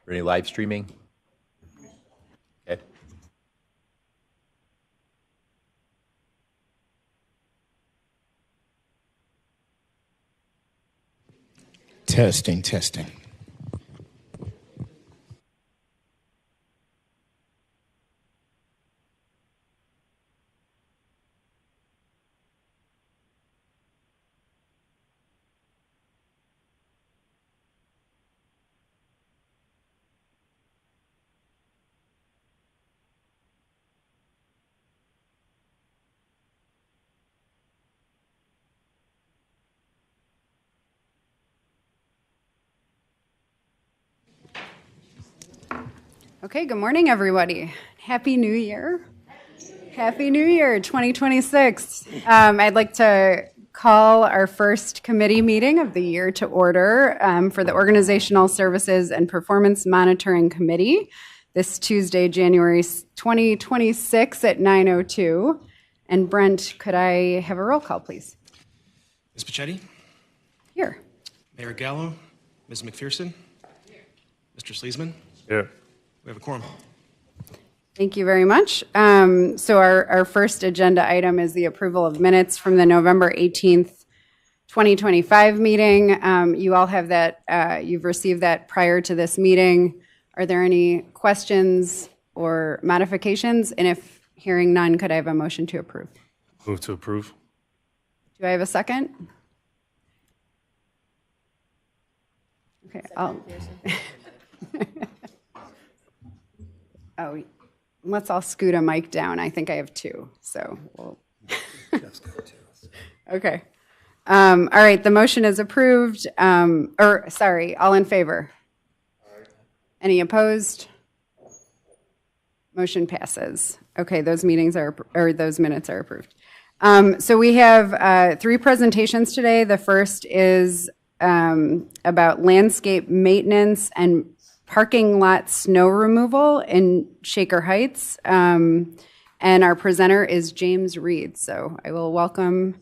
Or any live streaming? Okay. Testing, testing. Okay, good morning, everybody. Happy New Year. Happy New Year, 2026. I'd like to call our first committee meeting of the year to order for the Organizational Services and Performance Monitoring Committee this Tuesday, January 2026 at 9:02. And Brent, could I have a roll call, please? Ms. Pachetti? Here. Mayor Gallo? Ms. McPherson? Here. Mr. Sleesman? Here. We have a quorum. Thank you very much. So our first agenda item is the approval of minutes from the November 18th, 2025 meeting. You all have that, you've received that prior to this meeting. Are there any questions or modifications? And if hearing none, could I have a motion to approve? Move to approve. Do I have a second? Okay, oh, let's all scoot a mic down. I think I have two, so we'll. Okay. All right, the motion is approved. All in favor? Any opposed? Motion passes. Okay, those minutes are approved. So we have three presentations today. The first is about landscape maintenance and parking lot snow removal in Shaker Heights. And our presenter is James Reed. So I will welcome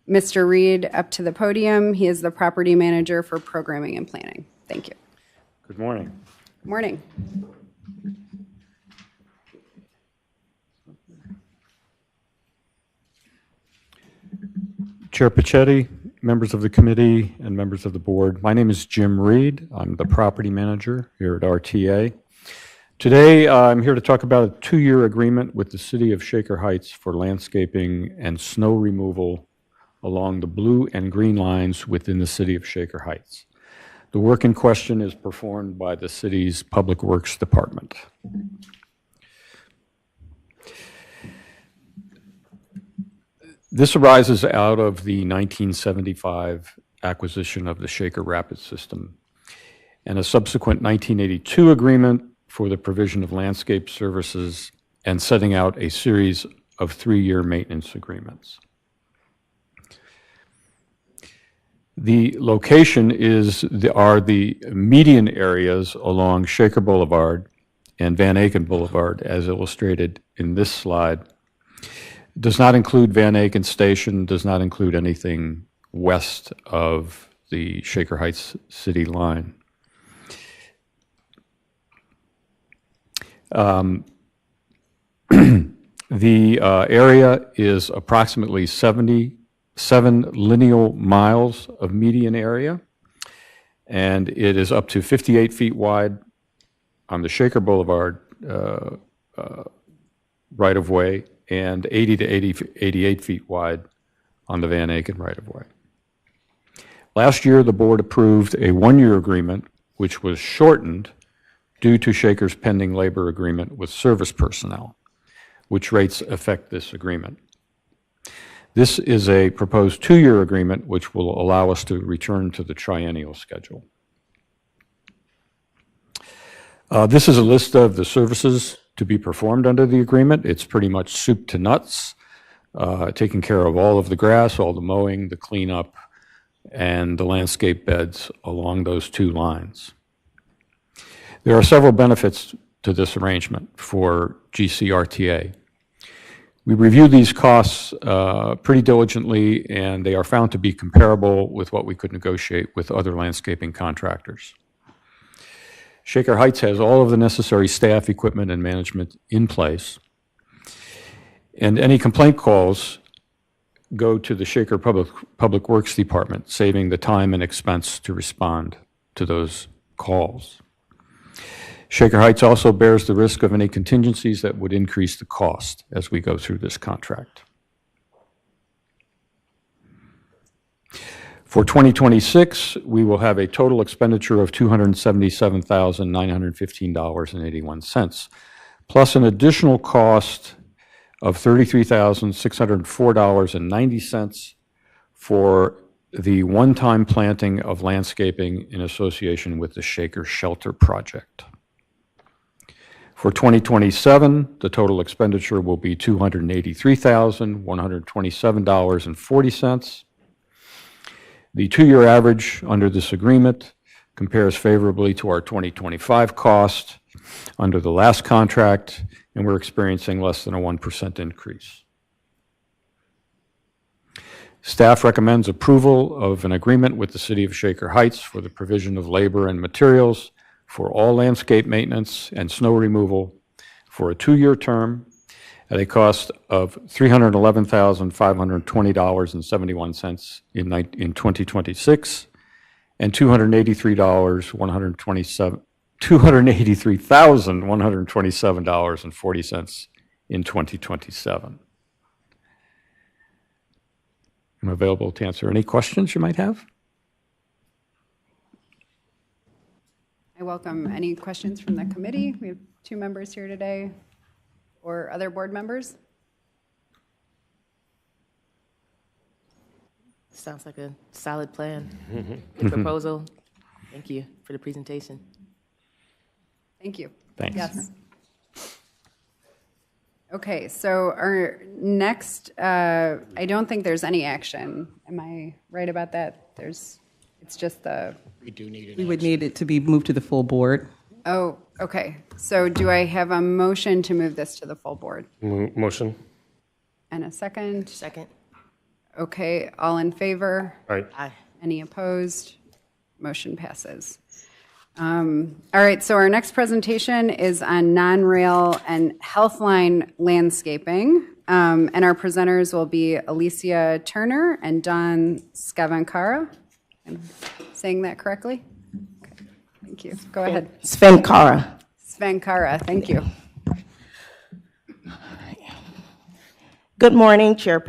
Mr. Reed up to the podium. He is the property manager for programming and planning. Thank you. Good morning. Good morning. Chair Pachetti, members of the committee, and members of the board. My name is Jim Reed. I'm the property manager here at RTA. Today, I'm here to talk about a 2-year agreement with the city of Shaker Heights for landscaping and snow removal along the blue and green lines within the city of Shaker Heights. The work in question is performed by the city's Public Works Department. This arises out of the 1975 acquisition of the Shaker Rapids system and a subsequent 1982 agreement for the provision of landscape services and setting out a series of 3-year maintenance agreements. The location are the median areas along Shaker Boulevard and Van Aken Boulevard, as illustrated in this slide. Does not include Van Aken Station, does not include anything west of the Shaker Heights city line. The area is approximately 77 lineal miles of median area, and it is up to 58 feet wide on the Shaker Boulevard right-of-way and 80 to 88 feet wide on the Van Aken right-of-way. Last year, the board approved a 1-year agreement, which was shortened due to Shaker's pending labor agreement with service personnel, which rates affect this agreement. This is a proposed 2-year agreement, which will allow us to return to the triennial schedule. This is a list of the services to be performed under the agreement. It's pretty much soup to nuts, taking care of all of the grass, all the mowing, the cleanup, and the landscape beds along those 2 lines. There are several benefits to this arrangement for GCRTA. We reviewed these costs pretty diligently, and they are found to be comparable with what we could negotiate with other landscaping contractors. Shaker Heights has all of the necessary staff, equipment, and management in place. And any complaint calls go to the Shaker Public Works Department, saving the time and expense to respond to those calls. Shaker Heights also bears the risk of any contingencies that would increase the cost as we go through this contract. For 2026, we will have a total expenditure of $277,915.81, plus an additional cost of $33,604.90 for the one-time planting of landscaping in association with the Shaker Shelter Project. For 2027, the total expenditure will be $283,127.40. The two-year average under this agreement compares favorably to our 2025 cost under the last contract, and we're experiencing less than a 1% increase. Staff recommends approval of an agreement with the City of Shaker Heights for the provision of labor and materials for all landscape maintenance and snow removal for a two-year term at a cost of $311,520.71 in 2026 and $283,127.40 in 2027. I'm available to answer any questions you might have. I welcome any questions from the committee. We have 2 members here today, or other board members. Sounds like a solid plan. Good proposal. Thank you for the presentation. Thank you. Thanks. Yes. Okay, so our next, I don't think there's any action. Am I right about that? It's just the, We would need it to be moved to the full board. oh, okay. So do I have a motion to move this to the full board? Motion. And a second? Second. Okay, all in favor? Aye. Aye. Any opposed? Motion passes. All right, so our next presentation is on non-rail and Healthline landscaping. And our presenters will be Alicia Turner and Don Scavankara. Am I saying that correctly? Okay, thank you. Go ahead. Svenkara. Svankara, thank you. Good morning, Chair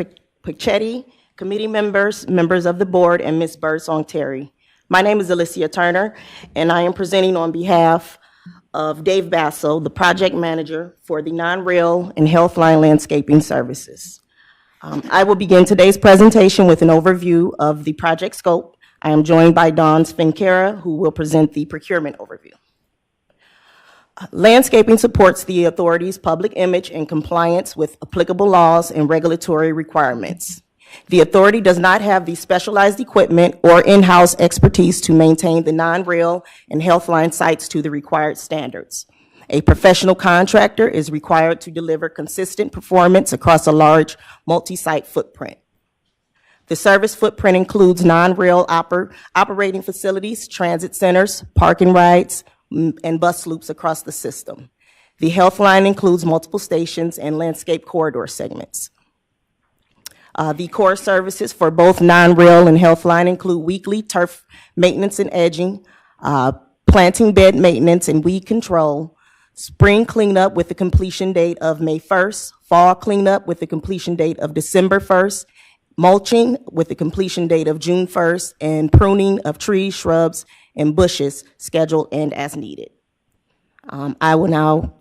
Pichetti, committee members, members of the board, and Ms. Birdsong-Terry. My name is Alicia Turner, and I am presenting on behalf of Dave Basso, the project manager for the non-rail and Healthline landscaping services. I will begin today's presentation with an overview of the project scope. I am joined by Don Svenkara, who will present the procurement overview. Landscaping supports the authority's public image and compliance with applicable laws and regulatory requirements. The authority does not have the specialized equipment or in-house expertise to maintain the non-rail and Healthline sites to the required standards. A professional contractor is required to deliver consistent performance across a large multi-site footprint. The service footprint includes non-rail operating facilities, transit centers, parking rides, and bus loops across the system. The Healthline includes multiple stations and landscape corridor segments. The core services for both non-rail and Healthline include weekly turf maintenance and edging, planting bed maintenance and weed control, spring cleanup with the completion date of May 1st, fall cleanup with the completion date of December 1st, mulching with the completion date of June 1st, and pruning of trees, shrubs, and bushes scheduled and as needed. I will now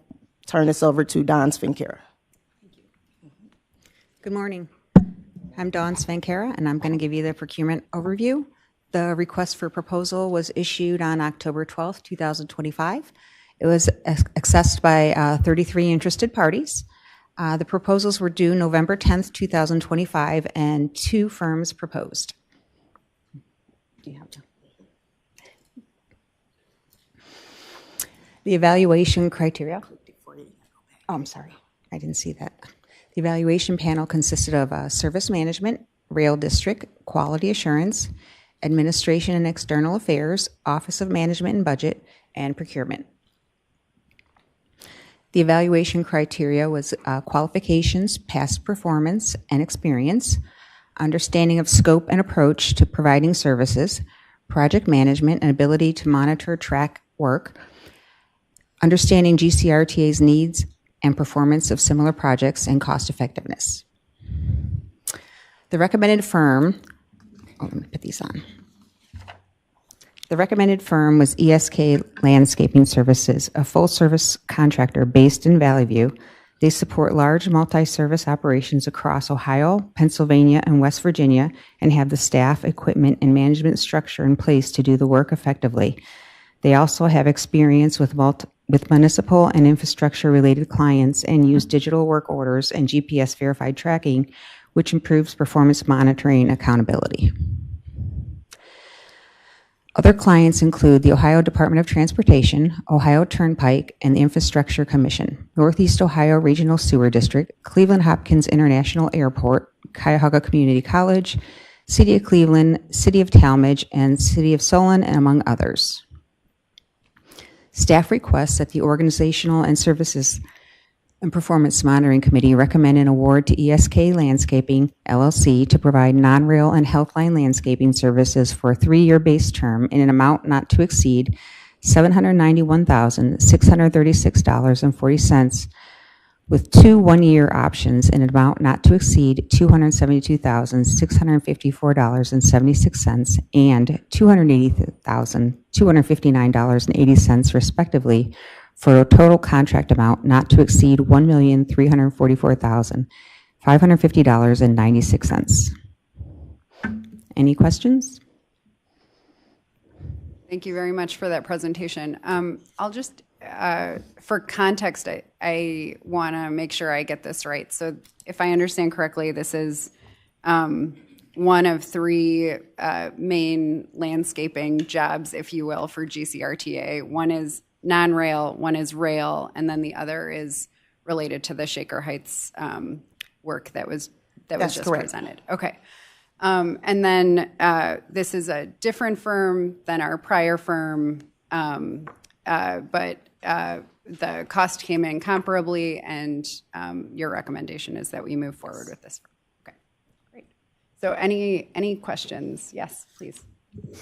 turn this over to Don Svenkara. Good morning. I'm Dawn Svenkara, and I'm going to give you the procurement overview. The request for proposal was issued on October 12th, 2025. It was accessed by 33 interested parties. The proposals were due November 10th, 2025, and 2 firms proposed. Do you have to? The evaluation criteria. Oh, I'm sorry. I didn't see that. The evaluation panel consisted of service management, rail district, quality assurance, administration and external affairs, office of management and budget, and procurement. The evaluation criteria was qualifications, past performance and experience, understanding of scope and approach to providing services, project management and ability to monitor, track work, understanding GCRTA's needs and performance of similar projects, and cost effectiveness. The recommended firm, let me put these on. The recommended firm was ESK Landscaping Services, a full-service contractor based in Valley View. They support large multi-service operations across Ohio, Pennsylvania, and West Virginia, and have the staff, equipment, and management structure in place to do the work effectively. They also have experience with municipal and infrastructure-related clients and use digital work orders and GPS-verified tracking, which improves performance monitoring and accountability. Other clients include the Ohio Department of Transportation, Ohio Turnpike, and the Infrastructure Commission, Northeast Ohio Regional Sewer District, Cleveland Hopkins International Airport, Cuyahoga Community College, City of Cleveland, City of Talmadge, and City of Solon, and among others. Staff requests that the Organizational and Services and Performance Monitoring Committee recommend an award to ESK Landscaping, LLC, to provide non-rail and healthline landscaping services for a 3-year base term in an amount not to exceed $791,636.40, with 2 one-year options in an amount not to exceed $272,654.76 and $280,259.80, respectively, for a total contract amount not to exceed $1,344,550.96. Any questions? Thank you very much for that presentation. I'll just, for context, I want to make sure I get this right. So if I understand correctly, this is one of 3 main landscaping jobs, if you will, for GCRTA. One is non-rail, one is rail, and then the other is related to the Shaker Heights work that was just correct. presented. Okay. And then this is a different firm than our prior firm, but the cost came in comparably, and your recommendation is that we move forward with this firm. Okay, great. So any questions? Yes, please.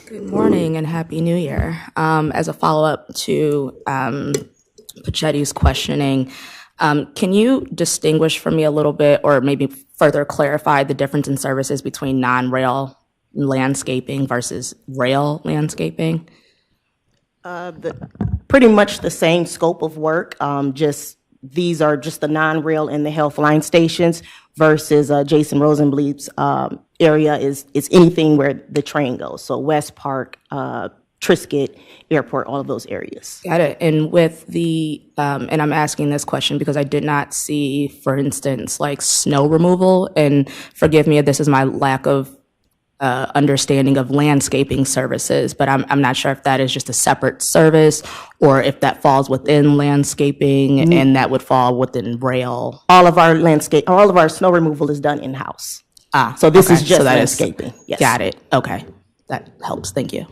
Good morning and Happy New Year. As a follow-up to Pachetti's questioning, can you distinguish for me a little bit, or maybe further clarify the difference in services between non-rail landscaping versus rail landscaping? Pretty much the same scope of work, just these are just the non-rail and the health line stations versus Jason Rosenblatt's area is anything where the train goes. So West Park, Triscuit Airport, all of those areas. Got it. And with the, and I'm asking this question because I did not see, for instance, like snow removal, and forgive me if this is my lack of understanding of landscaping services, but I'm not sure if that is just a separate service or if that falls within landscaping and that would fall within rail. All of our snow removal is done in-house. So this is just landscaping. Yes. Got it. Okay. That helps. Thank you.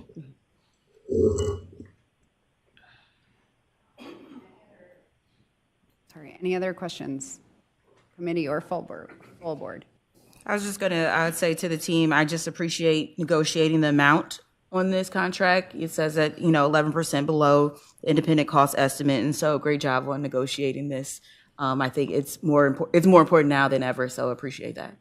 Sorry, any other questions? Committee or full board? I was just I'd say to the team, I just appreciate negotiating the amount on this contract. It says that, 11% below independent cost estimate. And so great job on negotiating this. I think it's more important now than ever. So appreciate that.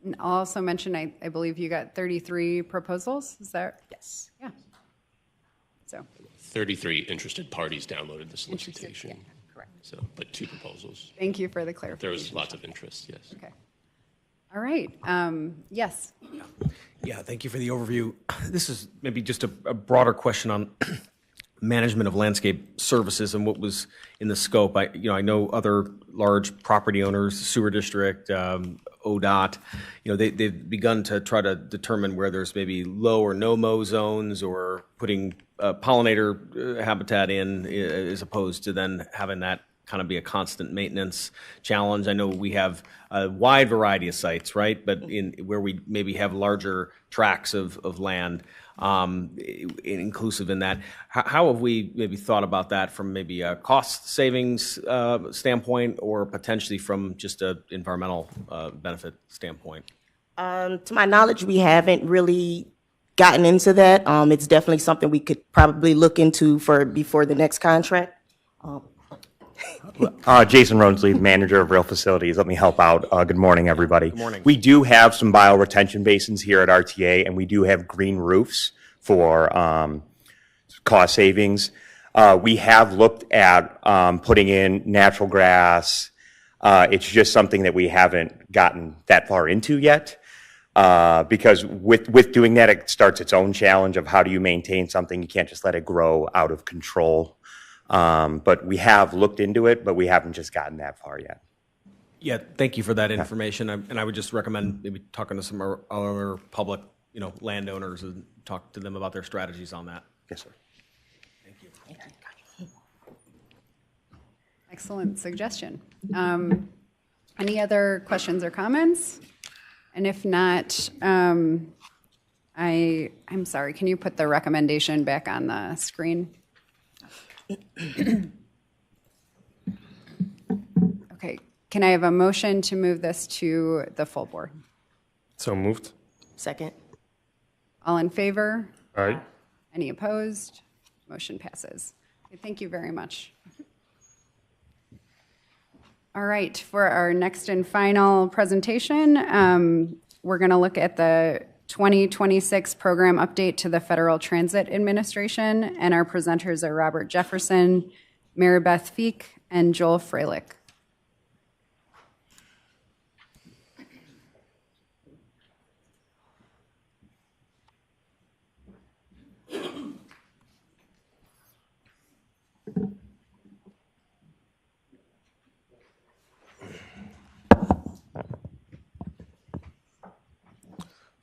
And I'll also mention, I believe you got 33 proposals. Is that? Yes. Yeah. So 33 interested parties downloaded the solicitation. Yeah, correct. So, but 2 proposals. Thank you for the clarification. There was lots of interest, yes. Okay. All right. Yes. Yeah, thank you for the overview. This is maybe just a broader question on management of landscape services and what was in the scope. I know other large property owners, sewer district, ODOT, they've begun to try to determine where there's maybe low or no mow zones or putting pollinator habitat in as opposed to then having that kind of be a constant maintenance challenge. I know we have a wide variety of sites, right? But in where we maybe have larger tracts of land, inclusive in that. How have we maybe thought about that from maybe a cost savings standpoint or potentially from just an environmental benefit standpoint? To my knowledge, we haven't really gotten into that. It's definitely something we could probably look into before the next contract. Jason Ronesley, manager of rail facilities. Let me help out. Good morning, everybody. Good morning. We do have some bioretention basins here at RTA, and we do have green roofs for cost savings. We have looked at putting in natural grass. It's just something that we haven't gotten that far into yet. Because with doing that, it starts its own challenge of how do you maintain something. You can't just let it grow out of control. But we have looked into it, but we haven't just gotten that far yet. Yeah, thank you for that information. And I would just recommend maybe talking to some other public, landowners and talk to them about their strategies on that. Yes, sir. Thank you. Excellent suggestion. Any other questions or comments? And if not, I'm sorry, can you put the recommendation back on the screen? Okay, can I have a motion to move this to the full board? So moved. Second. All in favor? Aye. Any opposed? Motion passes. Okay, thank you very much. All right, for our next and final presentation, we're going to look at the 2026 program update to the Federal Transit Administration, and our presenters are Robert Jefferson, Mary Beth Feek, and Joel Freilich.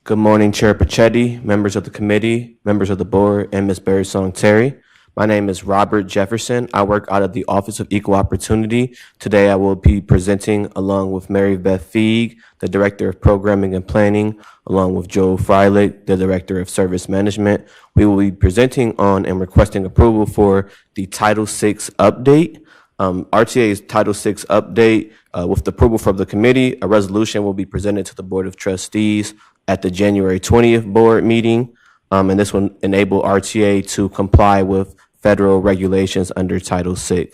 Good morning, Chair Pachetti, members of the committee, members of the board, and Ms. Barry Song Terry. My name is Robert Jefferson. I work out of the Office of Equal Opportunity. Today I will be presenting along with Mary Beth Feig, the Director of Programming and Planning, along with Joel Freilich, the Director of Service Management. We will be presenting on and requesting approval for the Title VI update. RTA's Title VI update, with the approval from the committee, a resolution will be presented to the Board of Trustees at the January 20th board meeting, and this will enable RTA to comply with federal regulations under Title VI.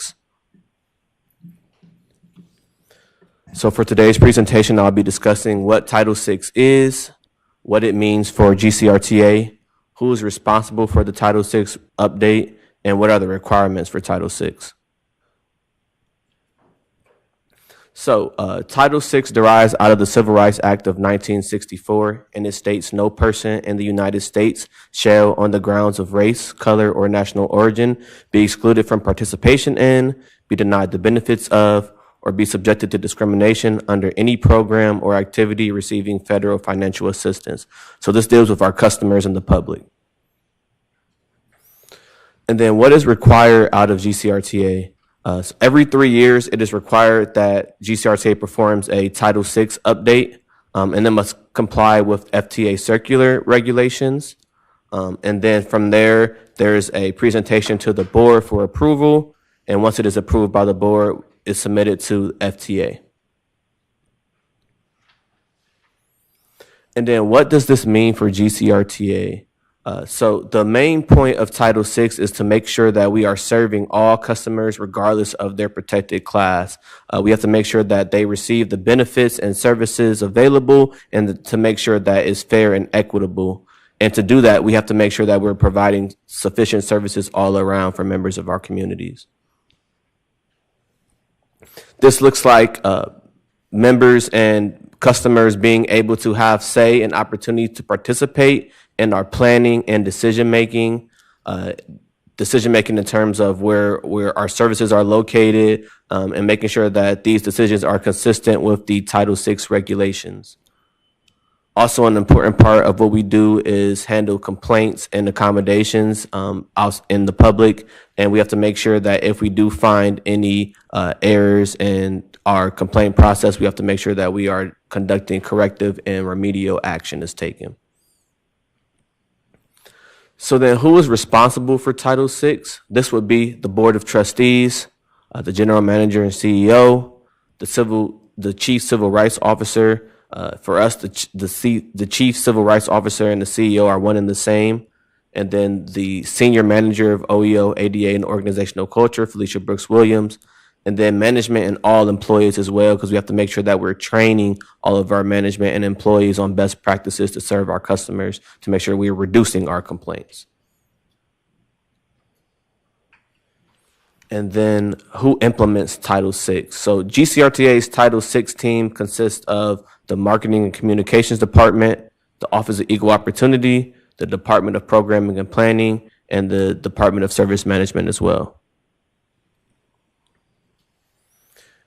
So for today's presentation, I'll be discussing what Title VI is, what it means for GCRTA, who is responsible for the Title VI update, and what are the requirements for Title VI. So Title VI derives out of the Civil Rights Act of 1964, and it states no person in the United States shall, on the grounds of race, color, or national origin, be excluded from participation in, be denied the benefits of, or be subjected to discrimination under any program or activity receiving federal financial assistance. So this deals with our customers and the public. And then what is required out of GCRTA? So every 3 years, it is required that GCRTA performs a Title VI update, and then must comply with FTA circular regulations. And then from there, there's a presentation to the board for approval, and once it is approved by the board, it's submitted to FTA. And then what does this mean for GCRTA? So the main point of Title VI is to make sure that we are serving all customers regardless of their protected class. We have to make sure that they receive the benefits and services available, and to make sure that it's fair and equitable. And to do that, we have to make sure that we're providing sufficient services all around for members of our communities. This looks like members and customers being able to have say and opportunity to participate in our planning and decision-making in terms of where our services are located, and making sure that these decisions are consistent with the Title VI regulations. Also, an important part of what we do is handle complaints and accommodations out in the public, and we have to make sure that if we do find any errors in our complaint process, we have to make sure that we are conducting corrective and remedial action is taken. So then who is responsible for Title VI? This would be the Board of Trustees, the General Manager and CEO, the Chief Civil Rights Officer. For us, the Chief Civil Rights Officer and the CEO are one and the same. And then the Senior Manager of OEO, ADA, and Organizational Culture, Felicia Brooks Williams. And then management and all employees as well, because we have to make sure that we're training all of our management and employees on best practices to serve our customers, to make sure we are reducing our complaints. And then who implements Title VI? So GCRTA's Title VI team consists of the Marketing and Communications Department, the Office of Equal Opportunity, the Department of Programming and Planning, and the Department of Service Management as well.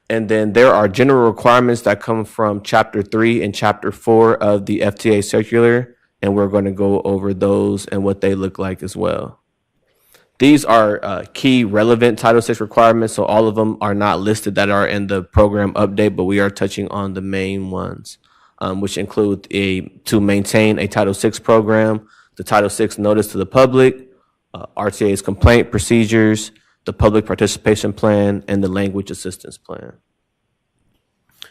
And then there are general requirements that come from Chapter 3 and Chapter 4 of the FTA circular, and we're going to go over those and what they look like as well. These are key relevant Title VI requirements, so all of them are not listed that are in the program update, but we are touching on the main ones, which include to maintain a Title VI program, the Title VI notice to the public, RTA's complaint procedures, the public participation plan, and the language assistance plan.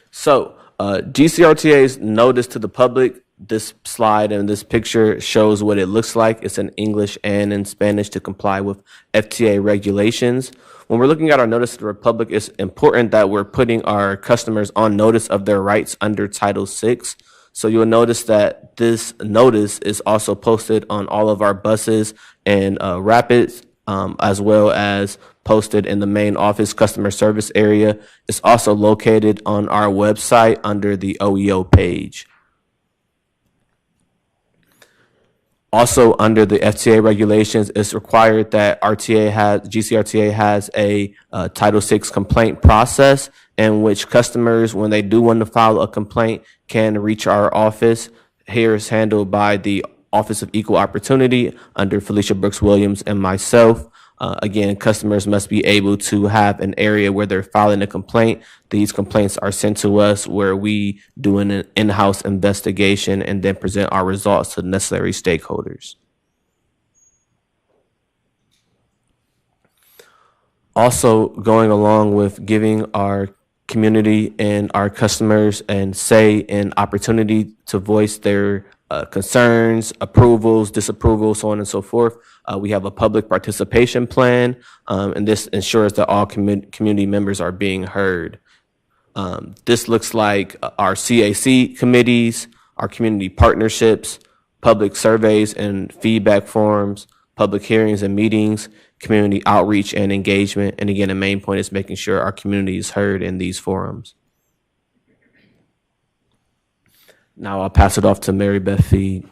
So GCRTA's notice to the public, this slide and this picture shows what it looks like. It's in English and in Spanish to comply with FTA regulations. When we're looking at our notice to the public, it's important that we're putting our customers on notice of their rights under Title VI. So you'll notice that this notice is also posted on all of our buses and rapids, as well as posted in the main office customer service area. It's also located on our website under the OEO page. Also, under the FTA regulations, it's required that GCRTA has a Title VI complaint process in which customers, when they do want to file a complaint, can reach our office. Here is handled by the Office of Equal Opportunity under Felicia Brooks Williams and myself. Again, customers must be able to have an area where they're filing a complaint. These complaints are sent to us where we do an in-house investigation and then present our results to the necessary stakeholders. Also, going along with giving our community and our customers and say and opportunity to voice their concerns, approvals, disapprovals, so on and so forth. We have a public participation plan, and this ensures that all community members are being heard. This looks like our CAC committees, our community partnerships, public surveys and feedback forums, public hearings and meetings, community outreach and engagement. And again, the main point is making sure our community is heard in these forums. Now I'll pass it off to Mary Beth Feed.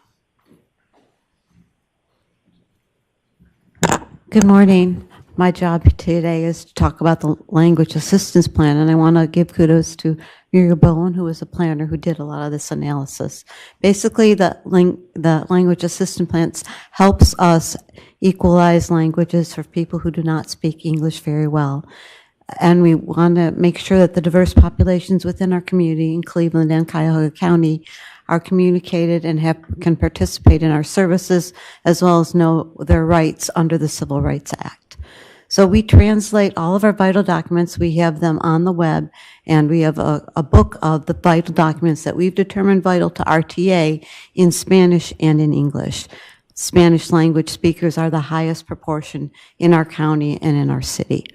Good morning. My job today is to talk about the language assistance plan, and I want to give kudos to Muriel Bowen, who was a planner who did a lot of this analysis. Basically, the language assistance plans helps us equalize languages for people who do not speak English very well. And we want to make sure that the diverse populations within our community in Cleveland and Cuyahoga County are communicated and can participate in our services, as well as know their rights under the Civil Rights Act. So we translate all of our vital documents. We have them on the web, and we have a book of the vital documents that we've determined vital to RTA in Spanish and in English. Spanish language speakers are the highest proportion in our county and in our city.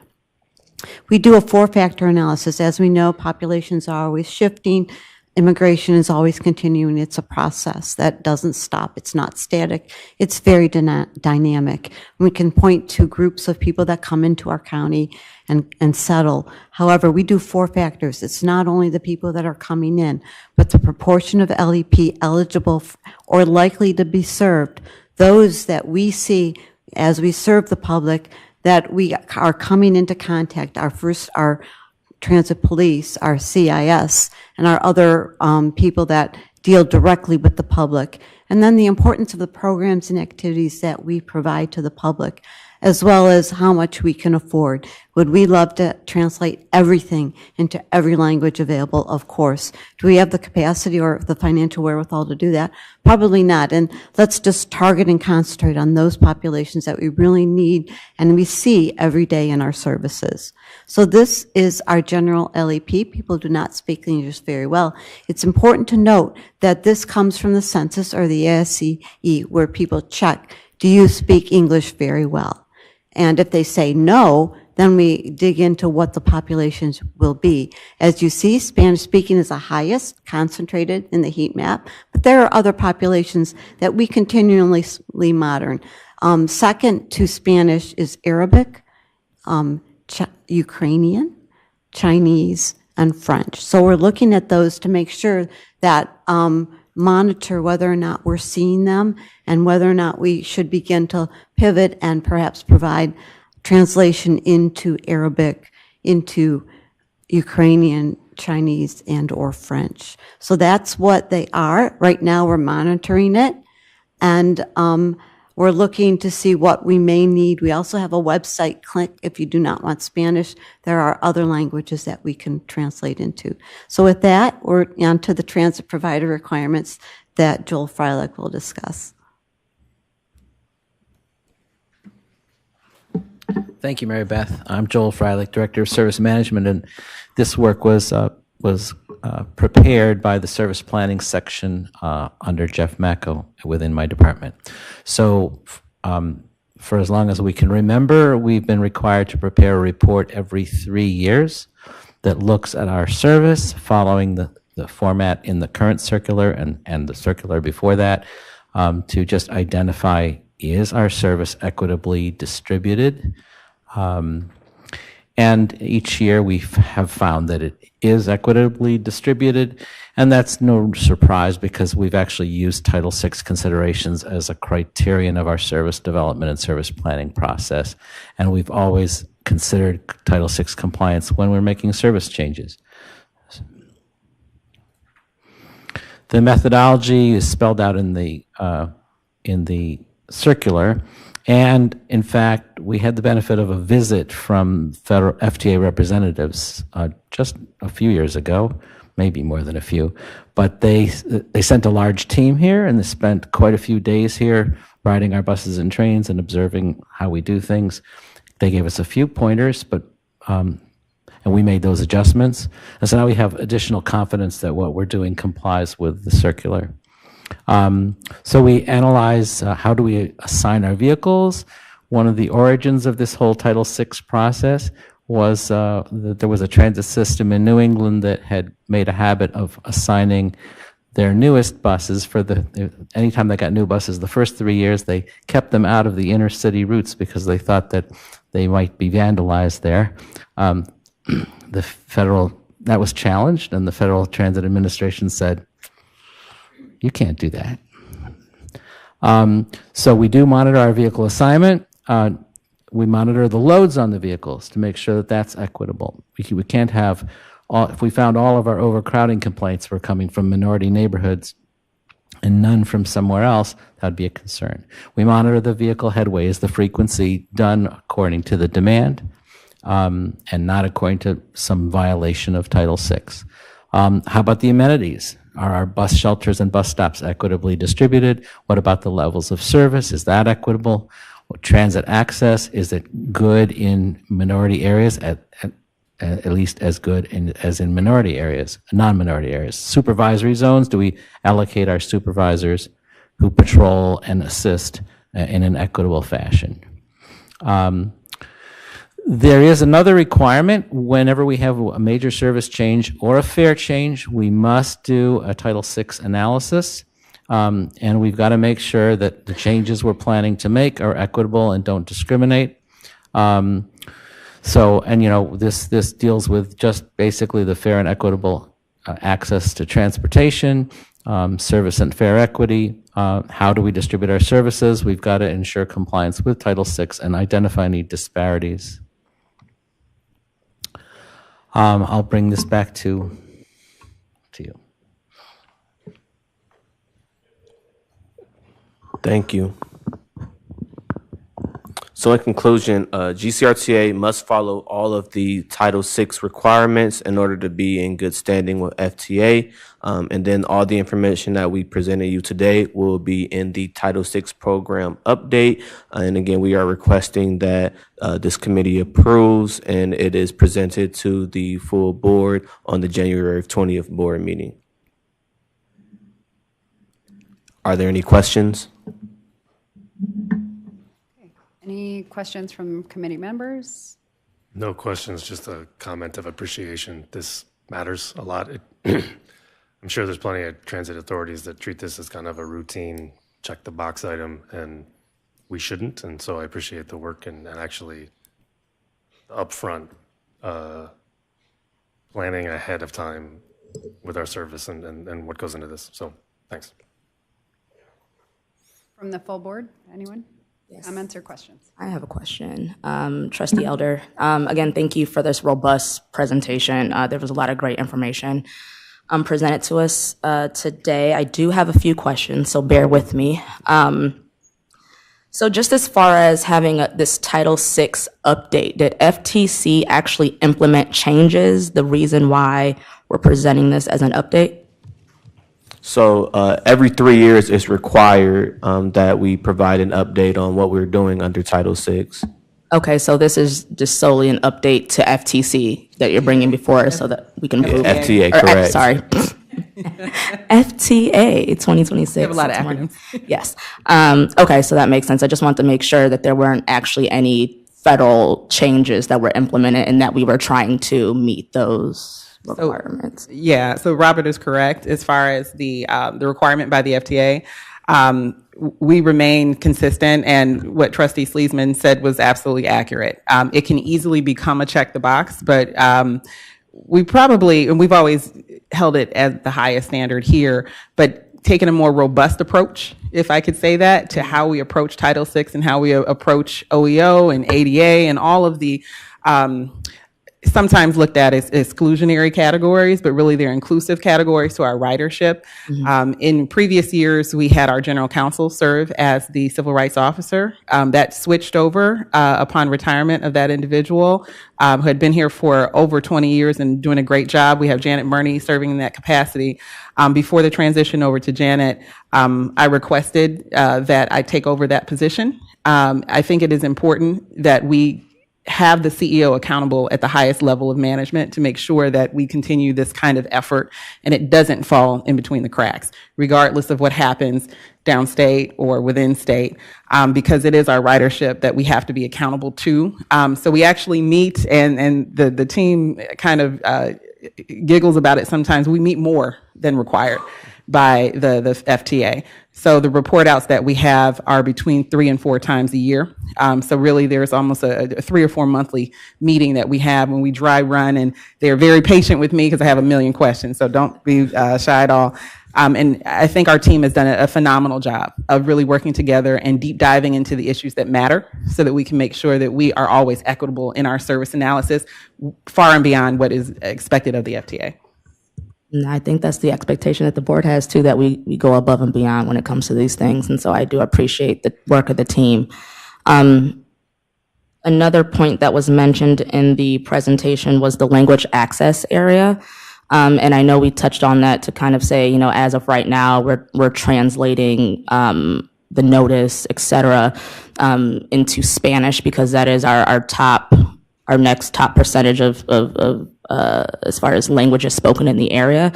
We do a 4-factor analysis. As we know, populations are always shifting. Immigration is always continuing. It's a process that doesn't stop. It's not static. It's very dynamic. We can point to groups of people that come into our county and settle. However, we do 4 factors. It's not only the people that are coming in, but the proportion of LEP eligible or likely to be served. Those that we see as we serve the public that we are coming into contact, our transit police, our CIS, and our other people that deal directly with the public. And then the importance of the programs and activities that we provide to the public. as well as how much we can afford. Would we love to translate everything into every language available? Of course. Do we have the capacity or the financial wherewithal to do that? Probably not. And let's just target and concentrate on those populations that we really need and we see every day in our services. So this is our general LEP. People do not speak English very well. It's important to note that this comes from the census or the ASCE, where people check, do you speak English very well? And if they say no, then we dig into what the populations will be. As you see, Spanish speaking is the highest, concentrated in the heat map, but there are other populations that we continually monitor. Second to Spanish is Arabic, Ukrainian, Chinese, and French. So we're looking at those to make sure that monitor whether or not we're seeing them and whether or not we should begin to pivot and perhaps provide translation into Arabic, into Ukrainian, Chinese, and or French. So that's what they are. Right now we're monitoring it, and we're looking to see what we may need. We also have a website, click if you do not want Spanish. There are other languages that we can translate into. So with that, we're on to the transit provider requirements that Joel Freilich will discuss. Thank you, Mary Beth. I'm Joel Freilich, Director of Service Management, and this work was prepared by the Service Planning section under Jeff Macko within my department. So for as long as we can remember, we've been required to prepare a report every 3 years that looks at our service following the format in the current circular and the circular before that to just identify, is our service equitably distributed? And each year we have found that it is equitably distributed, and that's no surprise because we've actually used Title VI considerations as a criterion of our service development and service planning process, and we've always considered Title VI compliance when we're making service changes. The methodology is spelled out in the circular. And in fact, we had the benefit of a visit from federal FTA representatives just a few years ago, maybe more than a few. But they sent a large team here, and they spent quite a few days here riding our buses and trains and observing how we do things. They gave us a few pointers, but and we made those adjustments. And so now we have additional confidence that what we're doing complies with the circular. So we analyze how do we assign our vehicles. One of the origins of this whole Title VI process was that there was a transit system in New England that had made a habit of assigning their newest buses anytime they got new buses, the first 3 years they kept them out of the inner city routes because they thought that they might be vandalized there. That was challenged, and the Federal Transit Administration said, you can't do that. So we do monitor our vehicle assignment. We monitor the loads on the vehicles to make sure that that's equitable. We can't have, if we found all of our overcrowding complaints were coming from minority neighborhoods and none from somewhere else, that would be a concern. We monitor the vehicle headway. Is the frequency done according to the demand and not according to some violation of Title VI? How about the amenities? Are our bus shelters and bus stops equitably distributed? What about the levels of service? Is that equitable? Transit access, is it good in minority areas, at least as good as in minority areas, non-minority areas? Supervisory zones, do we allocate our supervisors who patrol and assist in an equitable fashion? There is another requirement. Whenever we have a major service change or a fare change, we must do a Title VI analysis. And we've got to make sure that the changes we're planning to make are equitable and don't discriminate. This deals with just basically the fair and equitable access to transportation, service and fare equity. How do we distribute our services? We've got to ensure compliance with Title VI and identify any disparities. I'll bring this back to you. Thank you. So in conclusion, GCRTA must follow all of the Title VI requirements in order to be in good standing with FTA. And then all the information that we presented you today will be in the Title VI program update. And again, we are requesting that this committee approves and it is presented to the full board on the January 20th board meeting. Are there any questions? Any questions from committee members? No questions, just a comment of appreciation. This matters a lot. I'm sure there's plenty of transit authorities that treat this as kind of a routine check the box item, and we shouldn't. And so I appreciate the work and actually upfront planning ahead of time with our service and what goes into this. So thanks. From the full board, anyone? Yes. Comments or questions? I have a question. Trustee Elder, again, thank you for this robust presentation. There was a lot of great information presented to us today. I do have a few questions, so bear with me. So just as far as having this Title VI update, did FTC actually implement changes, the reason why we're presenting this as an update? So every 3 years, it's required that we provide an update on what we're doing under Title VI. Okay, so this is just solely an update to FTC that you're bringing before us so that we can approve it? FTA, Or correct. sorry. FTA 2026. We have a lot of acronyms. Yes. Okay, so that makes sense. I just want to make sure that there weren't actually any federal changes that were implemented and that we were trying to meet those requirements. Yeah, so Robert is correct as far as the requirement by the FTA. We remain consistent, and what Trustee Sleesman said was absolutely accurate. It can easily become a check the box, but we probably, and we've always held it at the highest standard here, but taking a more robust approach, if I could say that, to how we approach Title VI and how we approach OEO and ADA and all of the sometimes looked at as exclusionary categories, but really they're inclusive categories to our ridership. In previous years, we had our general counsel serve as the civil rights officer. That switched over upon retirement of that individual, who had been here for over 20 years and doing a great job. We have Janet Murney serving in that capacity. Before the transition over to Janet, I requested that I take over that position. I think it is important that we have the CEO accountable at the highest level of management to make sure that we continue this kind of effort and it doesn't fall in between the cracks, regardless of what happens downstate or within state, because it is our ridership that we have to be accountable to. So we actually meet, and the team kind of giggles about it sometimes. We meet more than required by the FTA. So the report outs that we have are between 3 and 4 times a year. So really there's almost a 3 or 4 monthly meeting that we have when we dry run, and they're very patient with me because I have a million questions. So don't be shy at all. And I think our team has done a phenomenal job of really working together and deep diving into the issues that matter so that we can make sure that we are always equitable in our service analysis, far and beyond what is expected of the FTA. And I think that's the expectation that the board has too, that we go above and beyond when it comes to these things. And so I do appreciate the work of the team. Another point that was mentioned in the presentation was the language access area. And I know we touched on that to kind of say, you know, as of right now, we're translating the notice, et cetera, into Spanish because that is our next top percentage of as far as languages spoken in the area.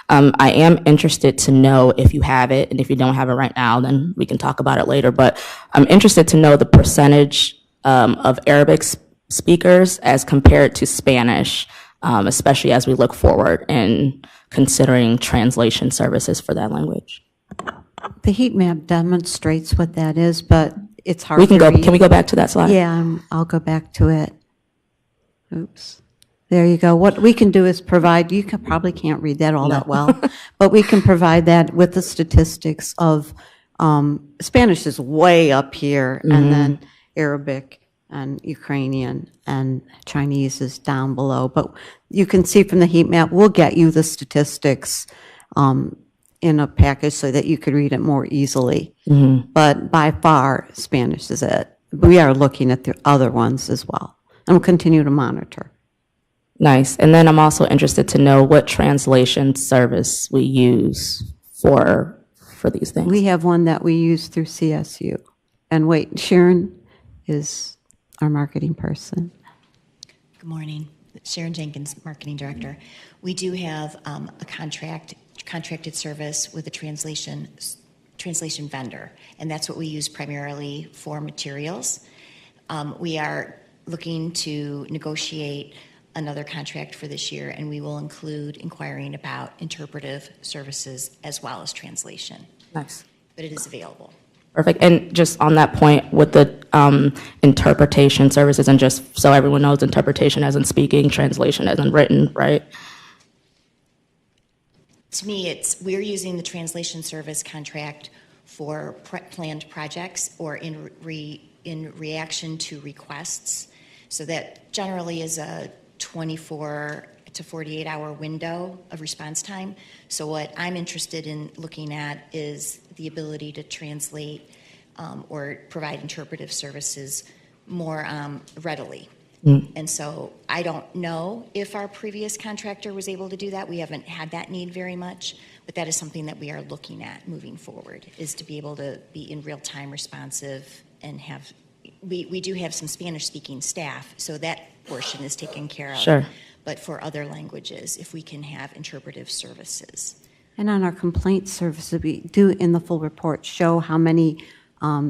I am interested to know if you have it, and if you don't have it right now, then we can talk about it later. But I'm interested to know the percentage of Arabic speakers as compared to Spanish, especially as we look forward and considering translation services for that language. The heat map demonstrates what that is, but it's hard We can to go. read. Can we go back to that slide? Yeah, I'll go back to it. Oops. There you go. What we can do is provide, you probably can't read that all that well, but we can provide that with the statistics of, Spanish is way up here, and then Arabic and Ukrainian and Chinese is down below. But you can see from the heat map, we'll get you the statistics in a package so that you could read it more easily. But by far, Spanish is it. we are looking at the other ones as well, and we'll continue to monitor. Nice. And then I'm also interested to know what translation service we use for these things. We have one that we use through CSU. And wait, Sharon is our marketing person. Good morning. Sharon Jenkins, Marketing Director. We do have a contracted service with a translation vendor, and that's what we use primarily for materials. We are looking to negotiate another contract for this year, and we will include inquiring about interpretive services as well as translation. Nice. But it is available. Perfect. And just on that point, with the interpretation services, and just so everyone knows, interpretation as in speaking, translation as in written, right? To me, we're using the translation service contract for planned projects or in reaction to requests. So that generally is a 24 to 48 hour window of response time. So what I'm interested in looking at is the ability to translate or provide interpretive services more readily. And so I don't know if our previous contractor was able to do that. We haven't had that need very much, but that is something that we are looking at moving forward, is to be able to be in real time responsive and have, we do have some Spanish speaking staff, so that portion is taken care of. Sure. But for other languages, if we can have interpretive services. And on our complaint services, we do in the full report show how many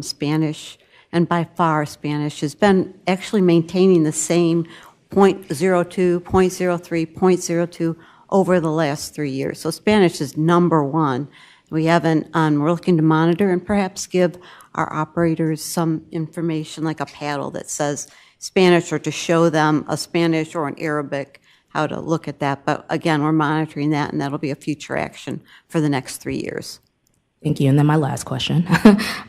Spanish, and by far Spanish has been actually maintaining the same 0.02, 0.03, 0.02 over the last 3 years. So Spanish is number one. We haven't, we're looking to monitor and perhaps give our operators some information like a paddle that says Spanish, or to show them a Spanish or an Arabic, how to look at that. But again, we're monitoring that, and that'll be a future action for the next 3 years. Thank you. And then my last question.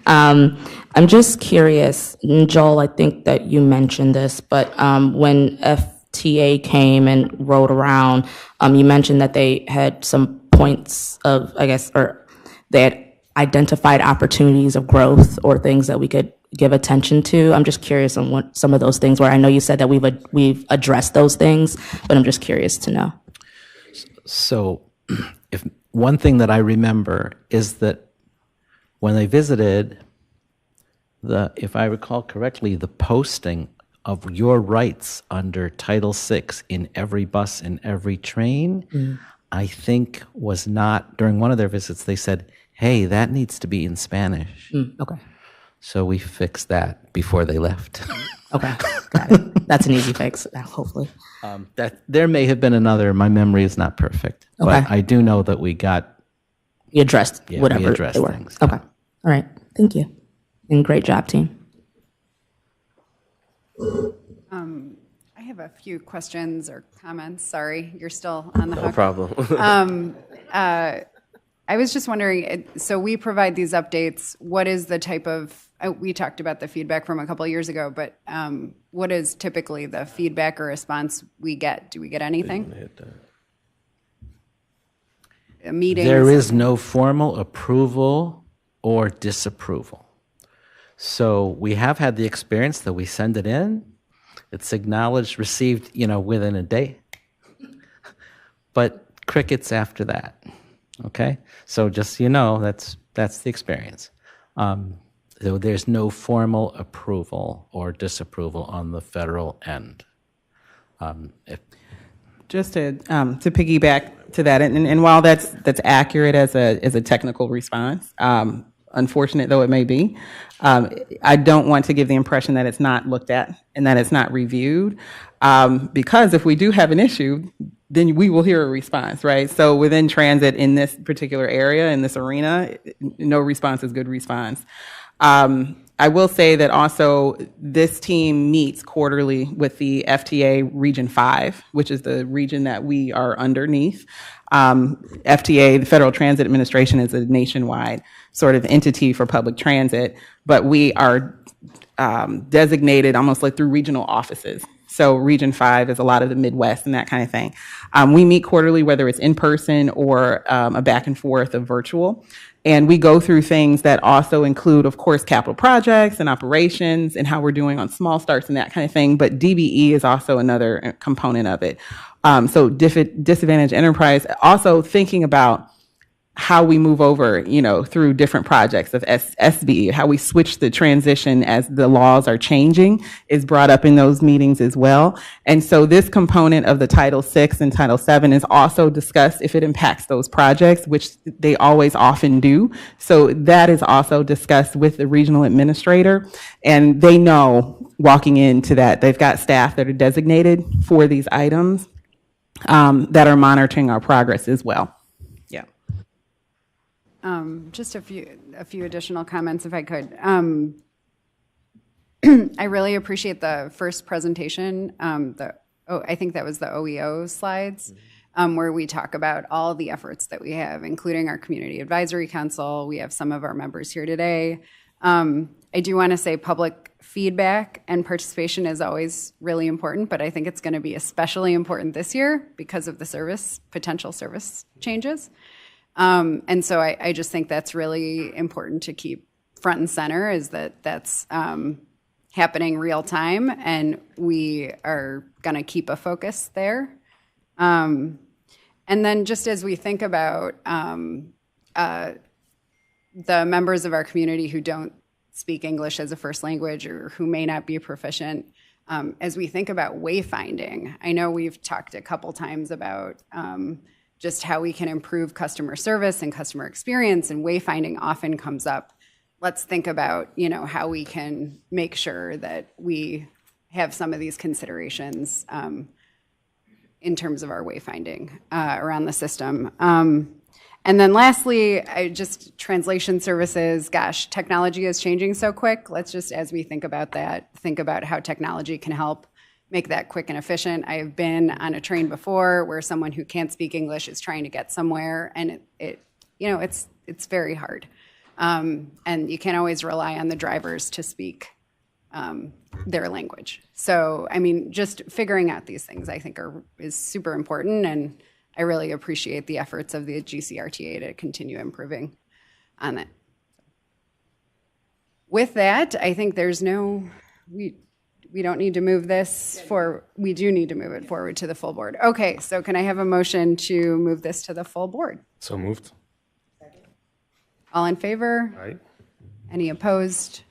I'm just curious, and Joel, I think that you mentioned this, but when FTA came and rode around, you mentioned that they had some points of, I guess, or they had identified opportunities of growth or things that we could give attention to. I'm just curious on what some of those things were. I know you said that we've addressed those things, but I'm just curious to know. So if one thing that I remember is that when they visited, if I recall correctly, the posting of your rights under Title VI in every bus and every train, I think was not, during one of their visits, they said, hey, that needs to be in Spanish. Okay. So we fixed that before they left. Okay, got it. That's an easy fix, hopefully. That there may have been another. My memory is not perfect, Okay. but I do know that we addressed whatever we addressed they were. things. Okay, all right. Thank you, and great job, team. I have a few questions or comments. Sorry, you're still on the hook. No problem. I was just wondering, so we provide these updates. What is the type of, we talked about the feedback from a couple of years ago, but what is typically the feedback or response we get? Do we get anything? A meeting? There is no formal approval or disapproval. So we have had the experience that we send it in, it's acknowledged, received, within a day, but crickets after that. Okay, so just so you know, that's the experience. There's no formal approval or disapproval on the federal end. Just to piggyback to that, and while that's accurate as a technical response, unfortunate though it may be, I don't want to give the impression that it's not looked at and that it's not reviewed, because if we do have an issue, then we will hear a response, right? So within transit in this particular area, in this arena, no response is good response. I will say that also this team meets quarterly with the FTA Region 5, which is the region that we are underneath. FTA, the Federal Transit Administration, is a nationwide sort of entity for public transit, but we are designated almost like through regional offices. So Region 5 is a lot of the Midwest and that kind of thing. We meet quarterly, whether it's in person or a back and forth of virtual. And we go through things that also include, of course, capital projects and operations and how we're doing on small starts and that kind of thing. But DBE is also another component of it. So disadvantaged enterprise, also thinking about how we move over, through different projects of SB, how we switch the transition as the laws are changing is brought up in those meetings as well. And so this component of the Title VI and Title VII is also discussed if it impacts those projects, which they always often do. So that is also discussed with the regional administrator, and they know walking into that, they've got staff that are designated for these items that are monitoring our progress as well. Yeah. Just a few additional comments, if I could. I really appreciate the first presentation. I think that was the OEO slides, where we talk about all the efforts that we have, including our Community Advisory Council. We have some of our members here today. I do want to say public feedback and participation is always really important, but I think it's going to be especially important this year because of the potential service changes. And so I just think that's really important to keep front and center, is that's happening real time, and we are going to keep a focus there. And then just as we think about the members of our community who don't speak English as a first language or who may not be proficient, as we think about wayfinding, I know we've talked a couple times about just how we can improve customer service and customer experience, and wayfinding often comes up. Let's think about, how we can make sure that we have some of these considerations in terms of our wayfinding around the system. And then lastly, translation services, gosh, technology is changing so quick. Let's just, as we think about that, think about how technology can help make that quick and efficient. I have been on a train before where someone who can't speak English is trying to get somewhere, and it's very hard. And you can't always rely on the drivers to speak their language. So, just figuring out these things, I think, is super important, and I really appreciate the efforts of the GCRTA to continue improving on it. With that, I think we don't need to move this forward. We do need to move it forward to the full board. Okay, so can I have a motion to move this to the full board? So moved. All in favor? Aye. Any opposed?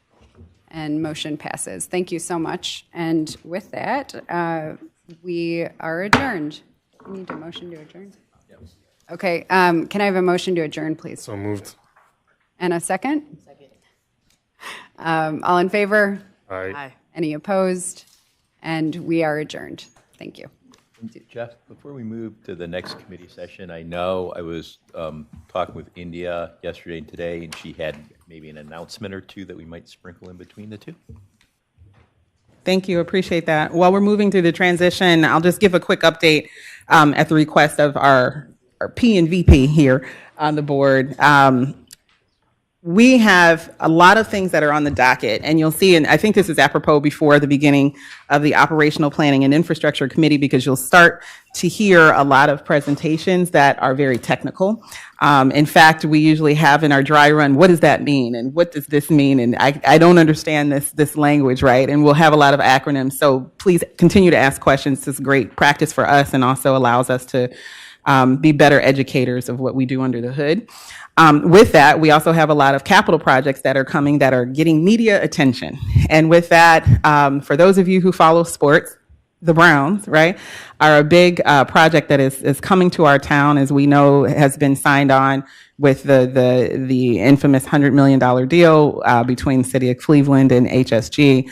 And motion passes. Thank you so much. And with that, we are adjourned. We need a motion to adjourn? Yes. Okay, can I have a motion to adjourn, please? So moved. And a second? Second. All in favor? Aye. Aye. Any opposed? And we are adjourned. Thank you. Jeff, before we move to the next committee session, I know I was talking with India yesterday and today, and she had maybe an announcement or two that we might sprinkle in between the two. Thank you. Appreciate that. While we're moving through the transition, I'll just give a quick update at the request of our P and VP here on the board. We have a lot of things that are on the docket, and you'll see, and I think this is apropos before the beginning of the Operational Planning and Infrastructure Committee, because you'll start to hear a lot of presentations that are very technical. In fact, we usually have in our dry run, what does that mean? And what does this mean? And I don't understand this language, right? And we'll have a lot of acronyms. So please continue to ask questions. This is great practice for us and also allows us to be better educators of what we do under the hood. With that, we also have a lot of capital projects that are coming that are getting media attention. And with that, for those of you who follow sports, the Browns, right, are a big project that is coming to our town, as we know has been signed on with the infamous $100 million deal between the City of Cleveland and HSG.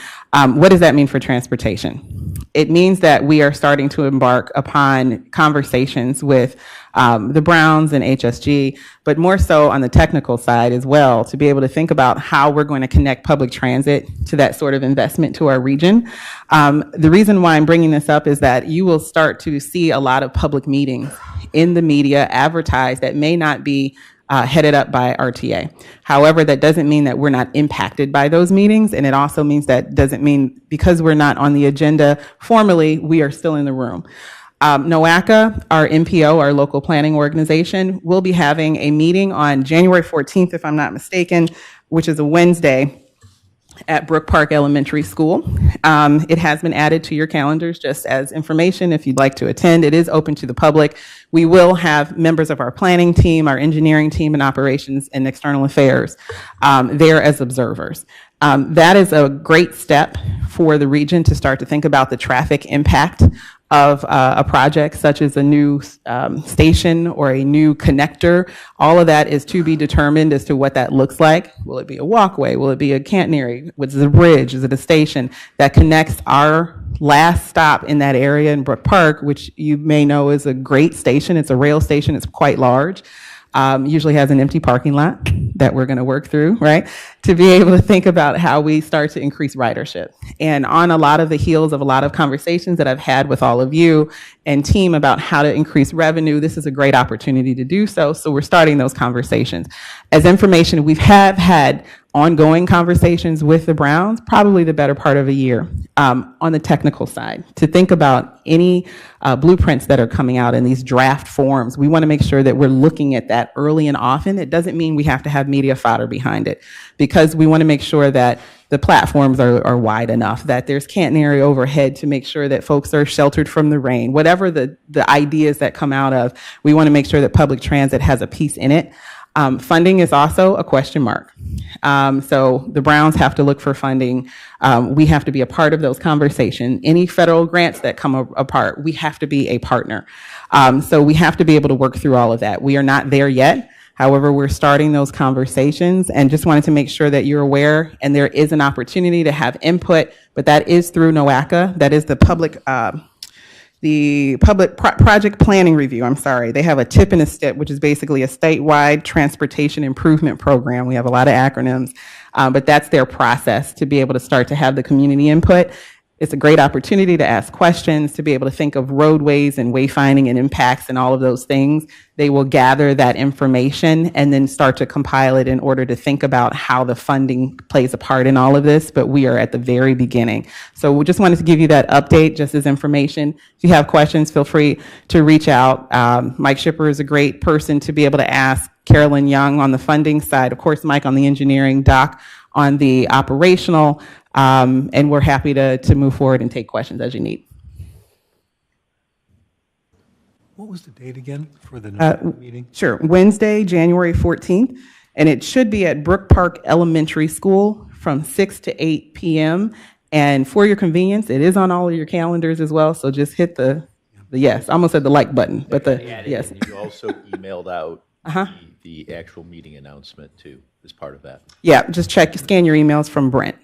What does that mean for transportation? It means that we are starting to embark upon conversations with the Browns and HSG, but more so on the technical side as well, to be able to think about how we're going to connect public transit to that sort of investment to our region. The reason why I'm bringing this up is that you will start to see a lot of public meetings in the media advertised that may not be headed up by RTA. However, that doesn't mean that we're not impacted by those meetings, and it also means that doesn't mean because we're not on the agenda formally, we are still in the room. NOACA, our MPO, our local planning organization, will be having a meeting on January 14th, if I'm not mistaken, which is a Wednesday, at Brook Park Elementary School. It has been added to your calendars just as information if you'd like to attend. It is open to the public. We will have members of our planning team, our engineering team, and operations and external affairs there as observers. That is a great step for the region to start to think about the traffic impact of a project such as a new station or a new connector. All of that is to be determined as to what that looks like. Will it be a walkway? Will it be a catenary? Is it a bridge? Is it a station that connects our last stop in that area in Brook Park, which you may know is a great station. It's a rail station. It's quite large. Usually has an empty parking lot that we're going to work through, right? To be able to think about how we start to increase ridership. And on a lot of the heels of a lot of conversations that I've had with all of you and team about how to increase revenue, this is a great opportunity to do so. So we're starting those conversations. As information, we have had ongoing conversations with the Browns, probably the better part of a year, on the technical side, to think about any blueprints that are coming out in these draft forms. We want to make sure that we're looking at that early and often. It doesn't mean we have to have media fodder behind it, because we want to make sure that the platforms are wide enough, that there's catenary overhead to make sure that folks are sheltered from the rain. Whatever the ideas that come out of, we want to make sure that public transit has a piece in it. Funding is also a question mark. So the Browns have to look for funding. We have to be a part of those conversations. Any federal grants that come apart, we have to be a partner. So we have to be able to work through all of that. We are not there yet. However, we're starting those conversations and just wanted to make sure that you're aware, and there is an opportunity to have input, but that is through NOACA. That is the public project planning review. I'm sorry. They have a TIP and a STIP, which is basically a statewide transportation improvement program. We have a lot of acronyms, but that's their process to be able to start to have the community input. It's a great opportunity to ask questions, to be able to think of roadways and wayfinding and impacts and all of those things. They will gather that information and then start to compile it in order to think about how the funding plays a part in all of this, but we are at the very beginning. So we just wanted to give you that update just as information. If you have questions, feel free to reach out. Mike Shipper is a great person to be able to ask. Carolyn Young on the funding side, of course, Mike on the engineering, Doc on the operational, and we're happy to move forward and take questions as you need. What was the date again for the meeting? Sure, Wednesday, January 14th, and it should be at Brook Park Elementary School from 6 to 8 p.m. And for your convenience, it is on all of your calendars as well, so just hit the yes, I almost said the like button, but the yes. And you also emailed out the actual meeting announcement too, as part of that. Yeah, just scan your emails from Brent.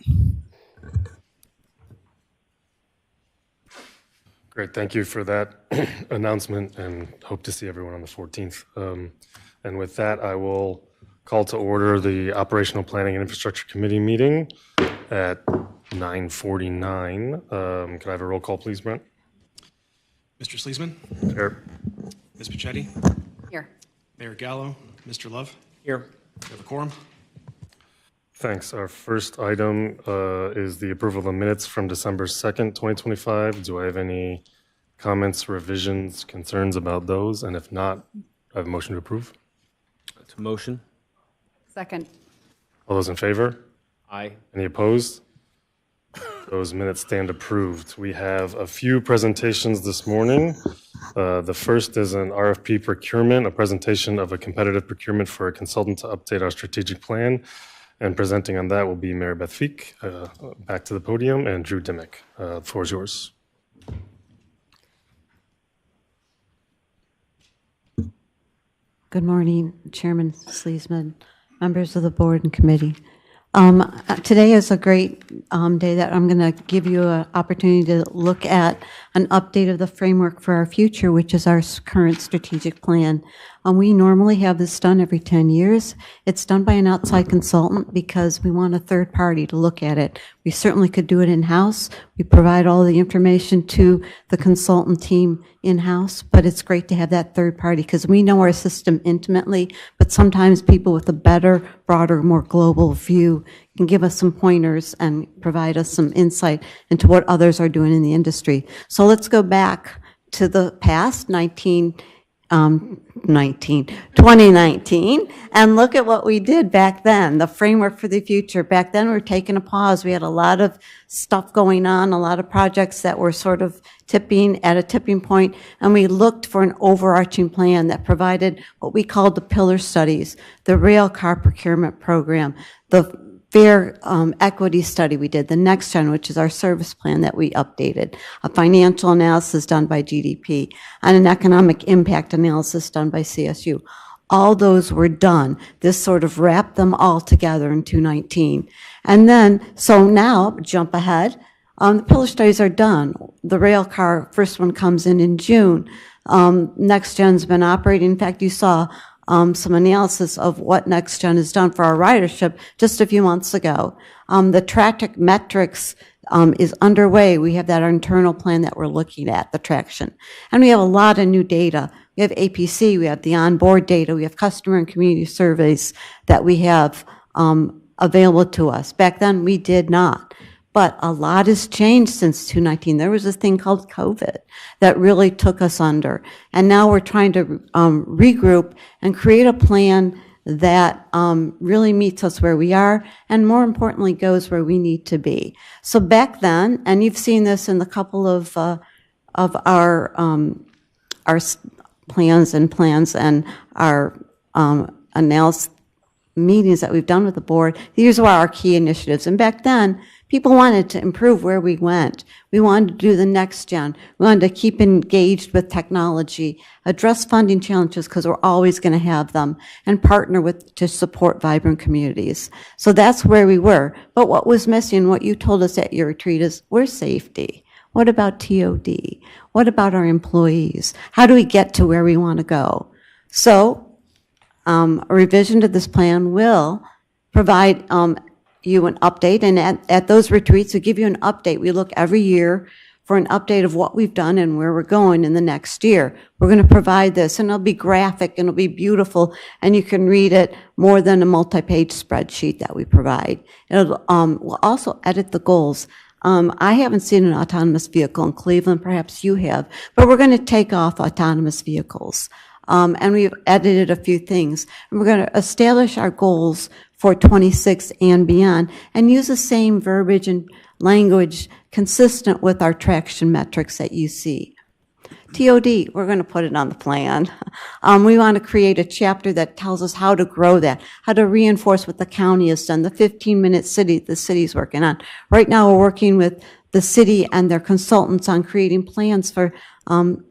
Great, thank you for that announcement, and hope to see everyone on the 14th. And with that, I will call to order the Operational Planning and Infrastructure Committee meeting at 9:49. Could I have a roll call, please, Brent? Mr. Sleesman? Here. Ms. Pichetti? Here. Mayor Gallo? Mr. Love? Here. We have a quorum. Thanks. Our first item is the approval of the minutes from December 2nd, 2025. Do I have any comments, revisions, concerns about those? And if not, I have a motion to approve. That's a motion. Second. All those in favor? Aye. Any opposed? Those minutes stand approved. We have a few presentations this morning. The first is an RFP procurement, a presentation of a competitive procurement for a consultant to update our strategic plan. And presenting on that will be Mary Beth Feek, back to the podium, and Drew Dimmick. The floor is yours. Good morning, Chairman Sleesman, members of the board and committee. Today is a great day that I'm going to give you an opportunity to look at an update of the framework for our future, which is our current strategic plan. We normally have this done every 10 years. It's done by an outside consultant because we want a third party to look at it. We certainly could do it in-house. We provide all the information to the consultant team in-house, but it's great to have that third party because we know our system intimately, but sometimes people with a better, broader, more global view can give us some pointers and provide us some insight into what others are doing in the industry. So let's go back to the past, 2019, and look at what we did back then, the framework for the future. Back then, we were taking a pause. We had a lot of stuff going on, a lot of projects that were sort of at a tipping point, and we looked for an overarching plan that provided what we called the pillar studies, the rail car procurement program, the fair equity study we did, the next gen, which is our service plan that we updated, a financial analysis done by GDP, and an economic impact analysis done by CSU. All those were done. This sort of wrapped them all together in 2019. And then, so now, jump ahead, the pillar studies are done. The rail car, first one comes in June. Next gen's been operating. In fact, you saw some analysis of what NextGen has done for our ridership just a few months ago. The traffic metrics is underway. We have that internal plan that we're looking at, the traction. And we have a lot of new data. We have APC, we have the onboard data, we have customer and community surveys that we have available to us. Back then, we did not. But a lot has changed since 2019. There was this thing called COVID that really took us under. And now we're trying to regroup and create a plan that really meets us where we are and more importantly goes where we need to be. So back then, and you've seen this in the couple of our plans and our analysis meetings that we've done with the board, these are our key initiatives. And back then, people wanted to improve where we went. We wanted to do the next gen. We wanted to keep engaged with technology, address funding challenges because we're always going to have them, and partner to support vibrant communities. So that's where we were. But what was missing, what you told us at your retreat is, where's safety? What about TOD? What about our employees? How do we get to where we want to go? So a revision to this plan will provide you an update, and at those retreats, we give you an update. We look every year for an update of what we've done and where we're going in the next year. We're going to provide this, and it'll be graphic, and it'll be beautiful, and you can read it more than a multi-page spreadsheet that we provide. We'll also edit the goals. I haven't seen an autonomous vehicle in Cleveland, perhaps you have, but we're going to take off autonomous vehicles. And we've edited a few things. And we're going to establish our goals for 26 and beyond and use the same verbiage and language consistent with our traction metrics that you see. TOD, we're going to put it on the plan. We want to create a chapter that tells us how to grow that, how to reinforce what the county has done, the 15-minute city the city's working on. Right now, we're working with the city and their consultants on creating plans for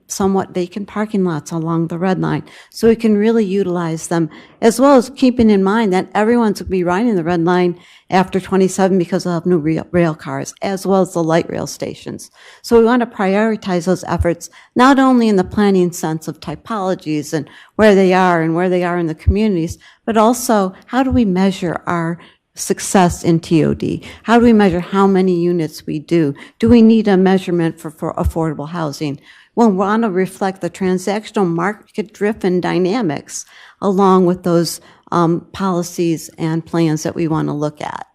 somewhat vacant parking lots along the red line, so we can really utilize them, as well as keeping in mind that everyone's going to be riding the red line after 27 because they'll have new rail cars, as well as the light rail stations. So we want to prioritize those efforts, not only in the planning sense of typologies and where they are in the communities, but also how do we measure our success in TOD? How do we measure how many units we do? Do we need a measurement for affordable housing? We'll want to reflect the transactional market-driven dynamics along with those policies and plans that we want to look at.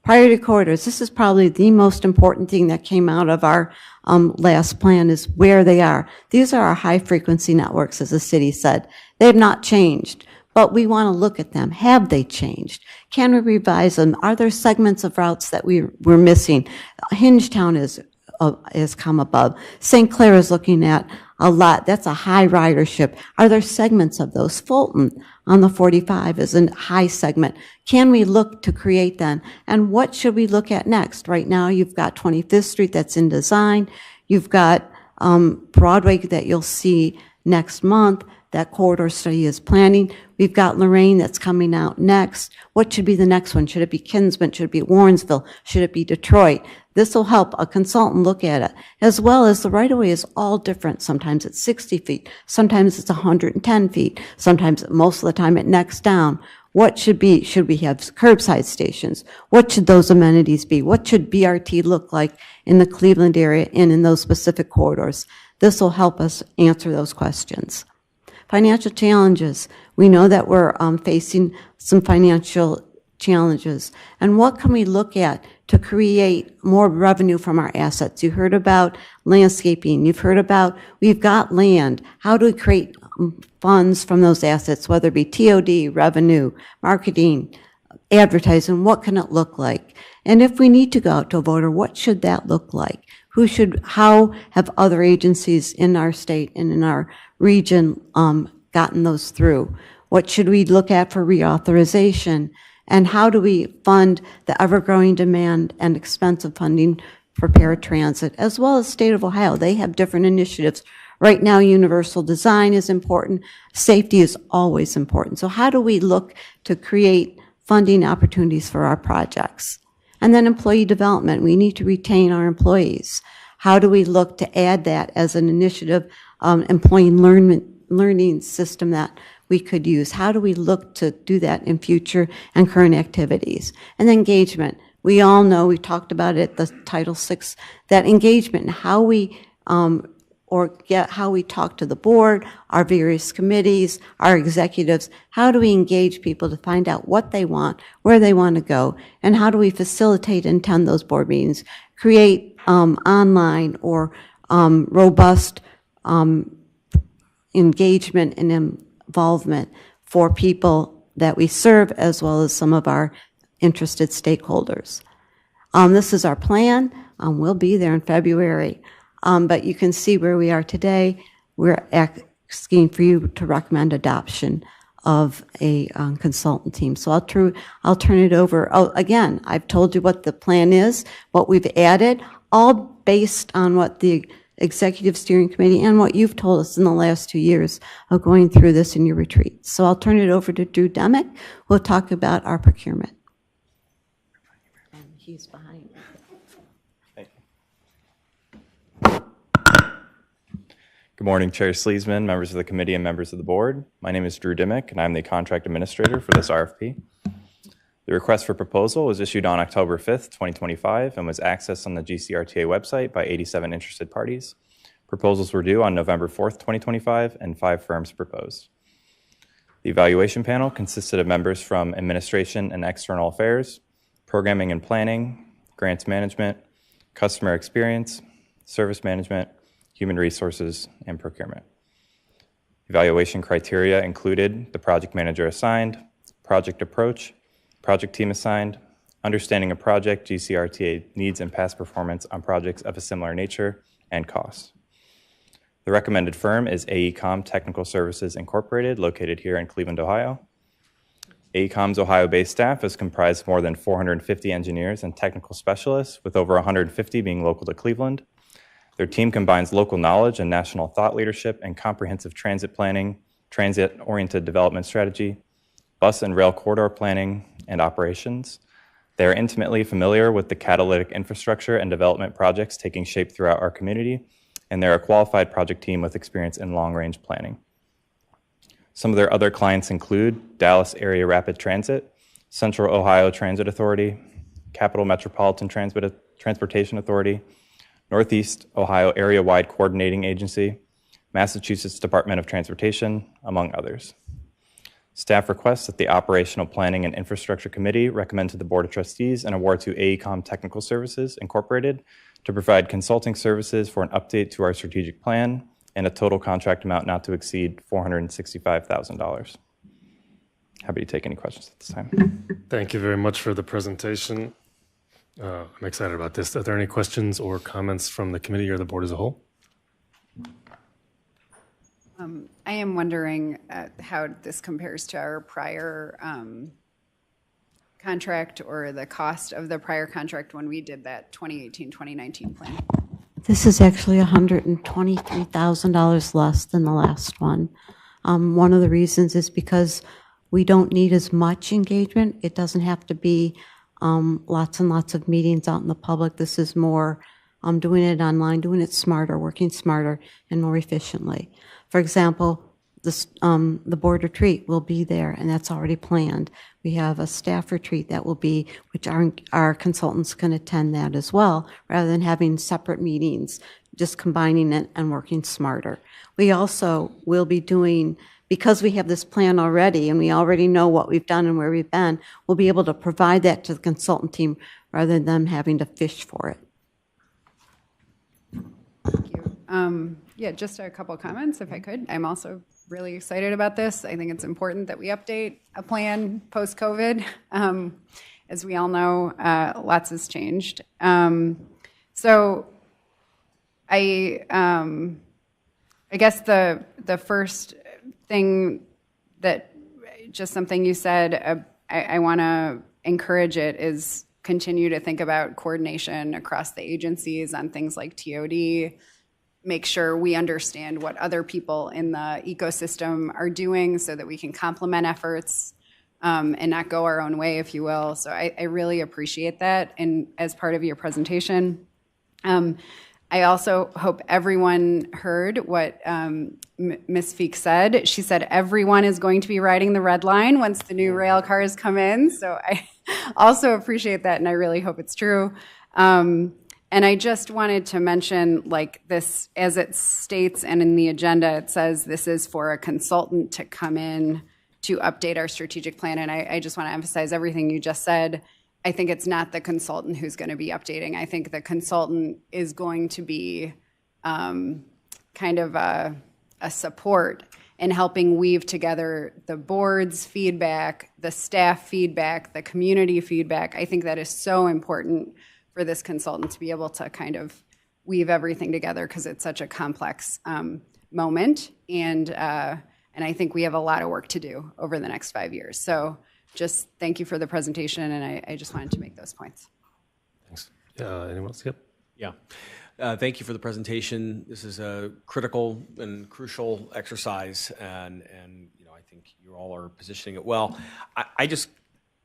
Priority corridors, this is probably the most important thing that came out of our last plan is where they are. These are our high-frequency networks, as the city said. They have not changed. But we want to look at them. Have they changed? Can we revise them? Are there segments of routes that we're missing? Hingetown has come above. St. Clair is looking at a lot. That's a high ridership. Are there segments of those? Fulton on the 45 is a high segment. Can we look to create them? And what should we look at next? Right now, you've got 25th Street that's in design. You've got Broadway that you'll see next month. That corridor study is planning. We've got Lorraine that's coming out next. What should be the next one? Should it be Kinsman? Should it be Warrensville? Should it be Detroit? This will help a consultant look at it, as well as the right-of-way is all different. Sometimes it's 60 feet. Sometimes it's 110 feet. Sometimes, most of the time, it necks down. What should we have curbside stations? What should those amenities be? What should BRT look like in the Cleveland area and in those specific corridors? This will help us answer those questions. Financial challenges. We know that we're facing some financial challenges. And what can we look at to create more revenue from our assets? You heard about landscaping. You've heard about we've got land. How do we create funds from those assets, whether it be TOD, revenue, marketing, advertising? What can it look like? And if we need to go out to a voter, what should that look like? How have other agencies in our state and in our region gotten those through? What should we look at for reauthorization? And how do we fund the ever-growing demand and expensive funding for paratransit, as well as state of Ohio? They have different initiatives. Right now, universal design is important. Safety is always important. So how do we look to create funding opportunities for our projects? And then employee development. We need to retain our employees. How do we look to add that as an initiative, employee learning system that we could use? How do we look to do that in future and current activities? And then engagement. We all know, we talked about it, the Title VI, that engagement, how we how we talk to the board, our various committees, our executives. How do we engage people to find out what they want, where they want to go, and how do we facilitate and attend those board meetings, create online or robust engagement and involvement for people that we serve, as well as some of our interested stakeholders. This is our plan. We'll be there in February. But you can see where we are today. We're asking for you to recommend adoption of a consultant team. So I'll turn it over. Oh, again, I've told you what the plan is, what we've added, all based on what the Executive Steering Committee and what you've told us in the last 2 years of going through this in your retreat. So I'll turn it over to Drew Demick. We'll talk about our procurement. And he's behind. Good morning, Chair Sleesman, members of the committee, and members of the board. My name is Drew Dimick, and I'm the contract administrator for this RFP. The request for proposal was issued on October 5th, 2025, and was accessed on the GCRTA website by 87 interested parties. Proposals were due on November 4th, 2025, and 5 firms proposed. The evaluation panel consisted of members from administration and external affairs, programming and planning, grants management, customer experience, service management, human resources, and procurement. Evaluation criteria included the project manager assigned, project approach, project team assigned, understanding of project, GCRTA needs and past performance on projects of a similar nature, and cost. The recommended firm is AECOM Technical Services Incorporated, located here in Cleveland, Ohio. AECOM's Ohio-based staff is comprised of more than 450 engineers and technical specialists, with over 150 being local to Cleveland. Their team combines local knowledge and national thought leadership and comprehensive transit planning, transit-oriented development strategy, bus and rail corridor planning, and operations. They are intimately familiar with the catalytic infrastructure and development projects taking shape throughout our community, and they're a qualified project team with experience in long-range planning. Some of their other clients include Dallas Area Rapid Transit, Central Ohio Transit Authority, Capital Metropolitan Transportation Authority, Northeast Ohio Area-Wide Coordinating Agency, Massachusetts Department of Transportation, among others. Staff requests that the Operational Planning and Infrastructure Committee recommend to the Board of Trustees an award to AECOM Technical Services Incorporated to provide consulting services for an update to our strategic plan and a total contract amount not to exceed $465,000. Happy to take any questions at this time. Thank you very much for the presentation. I'm excited about this. Are there any questions or comments from the committee or the board as a whole? I am wondering how this compares to our prior contract, or the cost of the prior contract when we did that 2018-2019 plan. This is actually $123,000 less than the last one. One of the reasons is because we don't need as much engagement. It doesn't have to be lots and lots of meetings out in the public. This is more doing it online, doing it smarter, working smarter and more efficiently. For example, the board retreat will be there, and that's already planned. We have a staff retreat that will be, which our consultants can attend that as well, rather than having separate meetings, just combining it and working smarter. We also will be doing, because we have this plan already and we already know what we've done and where we've been, we'll be able to provide that to the consultant team rather than them having to fish for it. Thank you. Yeah, just a couple comments, if I could. I'm also really excited about this. I think it's important that we update a plan post-COVID. As we all know, lots has changed. So I guess the first thing that, just something you said, I want to encourage it, is continue to think about coordination across the agencies on things like TOD, make sure we understand what other people in the ecosystem are doing so that we can complement efforts and not go our own way, if you will. So I really appreciate that. And as part of your presentation, I also hope everyone heard what Ms. Feek said. She said everyone is going to be riding the red line once the new rail cars come in. So I also appreciate that, and I really hope it's true. And I just wanted to mention, like, this, as it states and in the agenda, it says this is for a consultant to come in to update our strategic plan. And I just want to emphasize everything you just said. I think it's not the consultant who's going to be updating. I think the consultant is going to be kind of a support in helping weave together the board's feedback, the staff feedback, the community feedback. I think that is so important for this consultant to be able to kind of weave everything together, because it's such a complex moment. And I think we have a lot of work to do over the next 5 years. So just thank you for the presentation, and I just wanted to make those points. Thanks. Anyone else? Yep. Yeah. Thank you for the presentation. This is a critical and crucial exercise, and you know, I think you all are positioning it well. I just,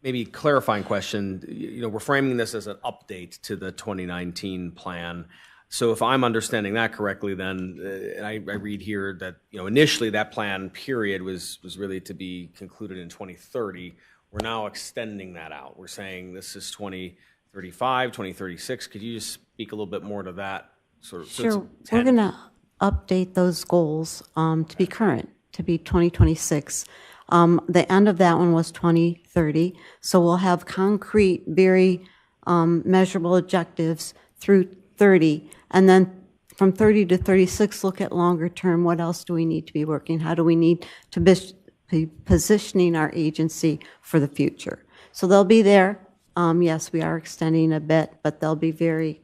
maybe clarifying question, you know, we're framing this as an update to the 2019 plan. So if I'm understanding that correctly, then and I read here that, you know, initially that plan period was really to be concluded in 2030. We're now extending that out. We're saying this is 2035, 2036. Could you just speak a little bit more to that? Sort of, Sure. We're going to update those goals to be current, to be 2026. The end of that one was 2030. So we'll have concrete, very measurable objectives through 30. And then from 30 to 36, look at longer term. What else do we need to be working? How do we need to be positioning our agency for the future? So they'll be there. Yes, we are extending a bit, but they'll be very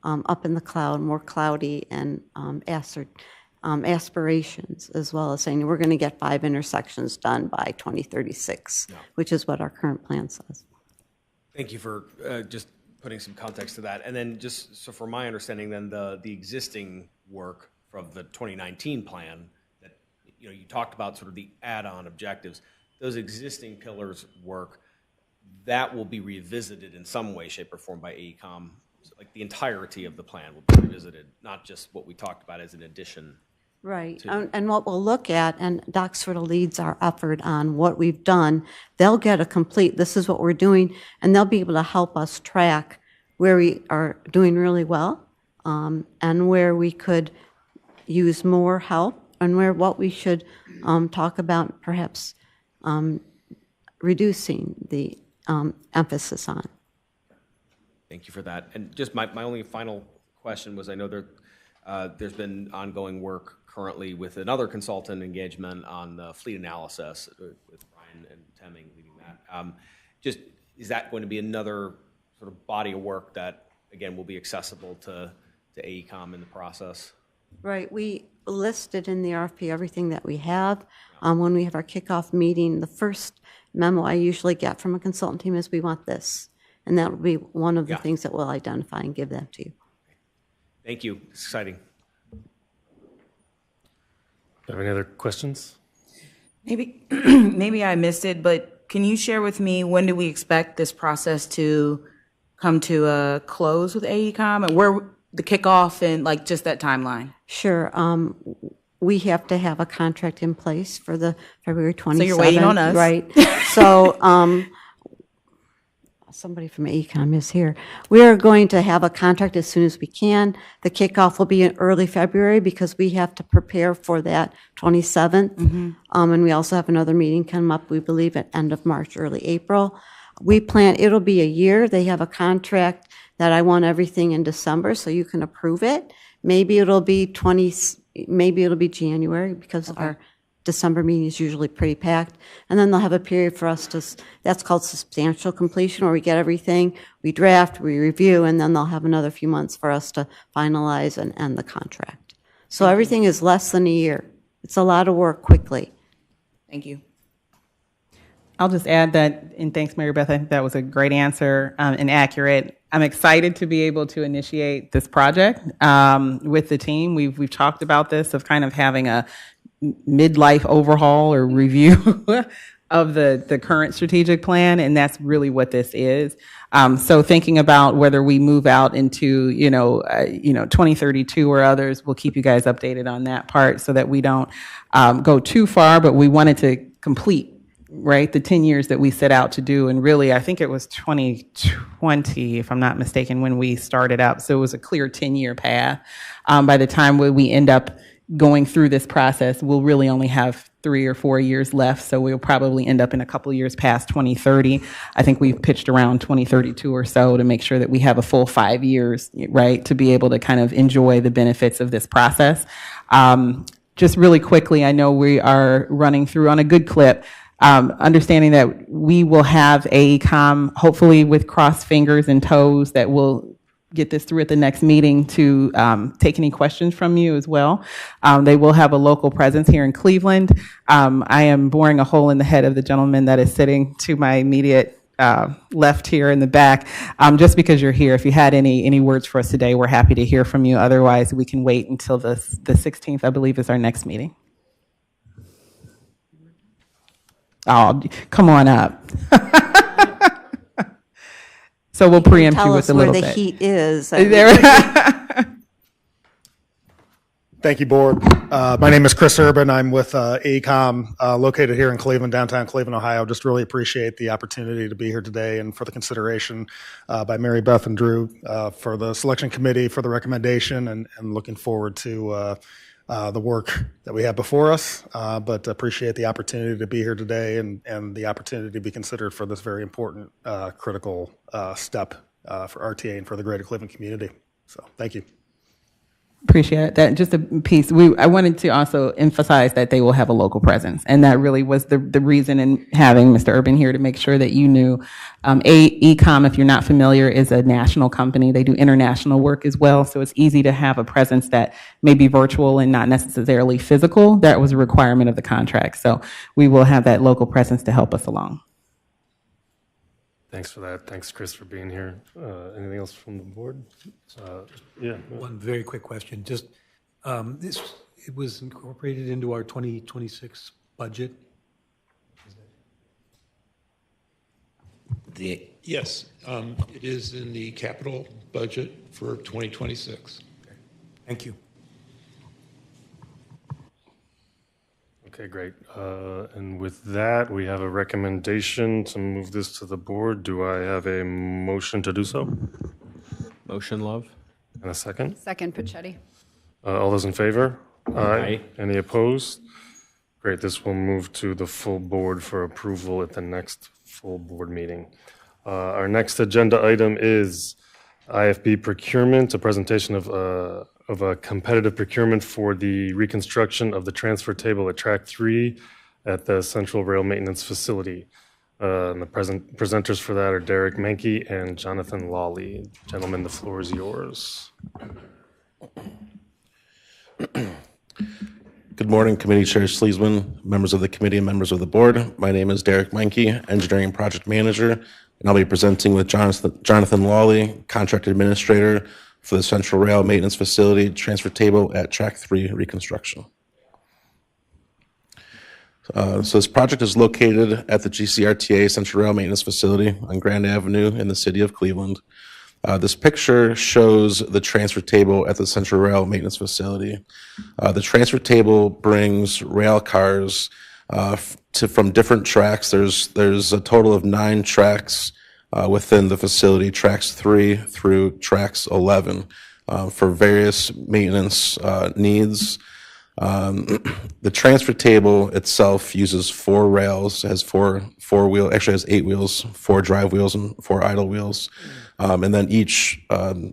up in the cloud, more cloudy, and aspirations, as well as saying we're going to get 5 intersections done by 2036, which is what our current plan says. Thank you for just putting some context to that. And then just so for my understanding, then the existing work from the 2019 plan that, you know, you talked about sort of the add-on objectives, those existing pillars work, that will be revisited in some way, shape, or form by AECOM. Like the entirety of the plan will be revisited, not just what we talked about as an addition. Right, and what we'll look at, and Doc sort of leads our effort on what we've done, they'll get a complete, this is what we're doing, and they'll be able to help us track where we are doing really well, and where we could use more help, and what we should talk about perhaps reducing the emphasis on. Thank you for that. And just my only final question was, I know there's been ongoing work currently with another consultant engagement on the fleet analysis with Brian and Temming leading that. Just, is that going to be another sort of body of work that, again, will be accessible to AECOM in the process? Right, we listed in the RFP everything that we have. When we have our kickoff meeting, the first memo I usually get from a consultant team is, we want this. And that will be one of the things that we'll identify and give that to you. Thank you. It's exciting. Have any other questions? Maybe maybe I missed it, but can you share with me, when do we expect this process to come to a close with AECOM, and where the kickoff and like just that timeline? Sure. we have to have a contract in place for the February 27th. So you're waiting on us. Right. So, somebody from AECOM is here. We are going to have a contract as soon as we can. The kickoff will be in early February because we have to prepare for that 27th. And we also have another meeting come up, we believe, at end of March, early April. We plan, it'll be a year. They have a contract that I want everything in December, so you can approve it. Maybe it'll be January because our December meeting is usually pretty packed. And then they'll have a period for us to, that's called substantial completion, where we get everything, we draft, we review, and then they'll have another few months for us to finalize and end the contract. So everything is less than a year. It's a lot of work quickly. Thank you. I'll just add that, and thanks, Mary Beth, I think that was a great answer and accurate. I'm excited to be able to initiate this project with the team. We've talked about this, of kind of having a midlife overhaul or review of the current strategic plan, and that's really what this is. So thinking about whether we move out into 2032 or others, we'll keep you guys updated on that part so that we don't go too far, but we wanted to complete, right, the 10 years that we set out to do. And really, I think it was 2020, if I'm not mistaken, when we started up. So it was a clear 10-year path. By the time we end up going through this process, we'll really only have 3 or 4 years left. So we'll probably end up in a couple of years past 2030. I think we've pitched around 2032 or so to make sure that we have a full 5 years, right, to be able to kind of enjoy the benefits of this process. Just really quickly, I know we are running through on a good clip. Understanding that we will have AECOM, hopefully with crossed fingers and toes, that we'll get this through at the next meeting to take any questions from you as well. They will have a local presence here in Cleveland. I am boring a hole in the head of the gentleman that is sitting to my immediate left here in the back. Just because you're here, if you had any words for us today, we're happy to hear from you. Otherwise, we can wait until the 16th, I believe, is our next meeting. Oh, come on up. So we'll preempt you with a little bit. Tell us where the heat is. Thank you, Board. My name is Chris Urban. I'm with AECOM, located here in Cleveland, downtown Cleveland, Ohio. Just really appreciate the opportunity to be here today and for the consideration by Mary Beth and Drew for the selection committee, for the recommendation, and looking forward to the work that we have before us, but appreciate the opportunity to be here today and the opportunity to be considered for this very important, critical step for RTA and for the greater Cleveland community. So thank you. Appreciate that. Just a piece. I wanted to also emphasize that they will have a local presence, and that really was the reason in having Mr. Urban here, to make sure that you knew. AECOM, if you're not familiar, is a national company. They do international work as well, so it's easy to have a presence that may be virtual and not necessarily physical. That was a requirement of the contract, so we will have that local presence to help us along. Thanks for that. Thanks, Chris, for being here. Anything else from the board? Yeah. One very quick question. Just it was incorporated into our 2026 budget. Yes, it is in the capital budget for 2026. Thank you. Okay, great. And with that, we have a recommendation to move this to the board. Do I have a motion to do so? Motion, Love. And a second? Second, Pachetti. All those in favor? Aye. Any opposed? Great, this will move to the full board for approval at the next full board meeting. Our next agenda item is IFB procurement, a presentation of a competitive procurement for the reconstruction of the transfer table at Track 3 at the Central Rail Maintenance Facility. And the presenters for that are Derek Menke and Jonathan Lawley. Gentlemen, the floor is yours. Good morning, Committee Chair Sleesman, members of the committee, and members of the board. My name is Derek Menke, Engineering Project Manager, and I'll be presenting with Jonathan Lawley, Contract Administrator for the Central Rail Maintenance Facility transfer table at Track 3 reconstruction. So this project is located at the GCRTA Central Rail Maintenance Facility on Grand Avenue in the city of Cleveland. This picture shows the transfer table at the Central Rail Maintenance Facility. The transfer table brings rail cars from different tracks. There's a total of 9 tracks within the facility, tracks 3 through tracks 11, for various maintenance needs. The transfer table itself uses 4 rails, has four wheel, actually has 8 wheels, 4 drive wheels and 4 idle wheels. And then each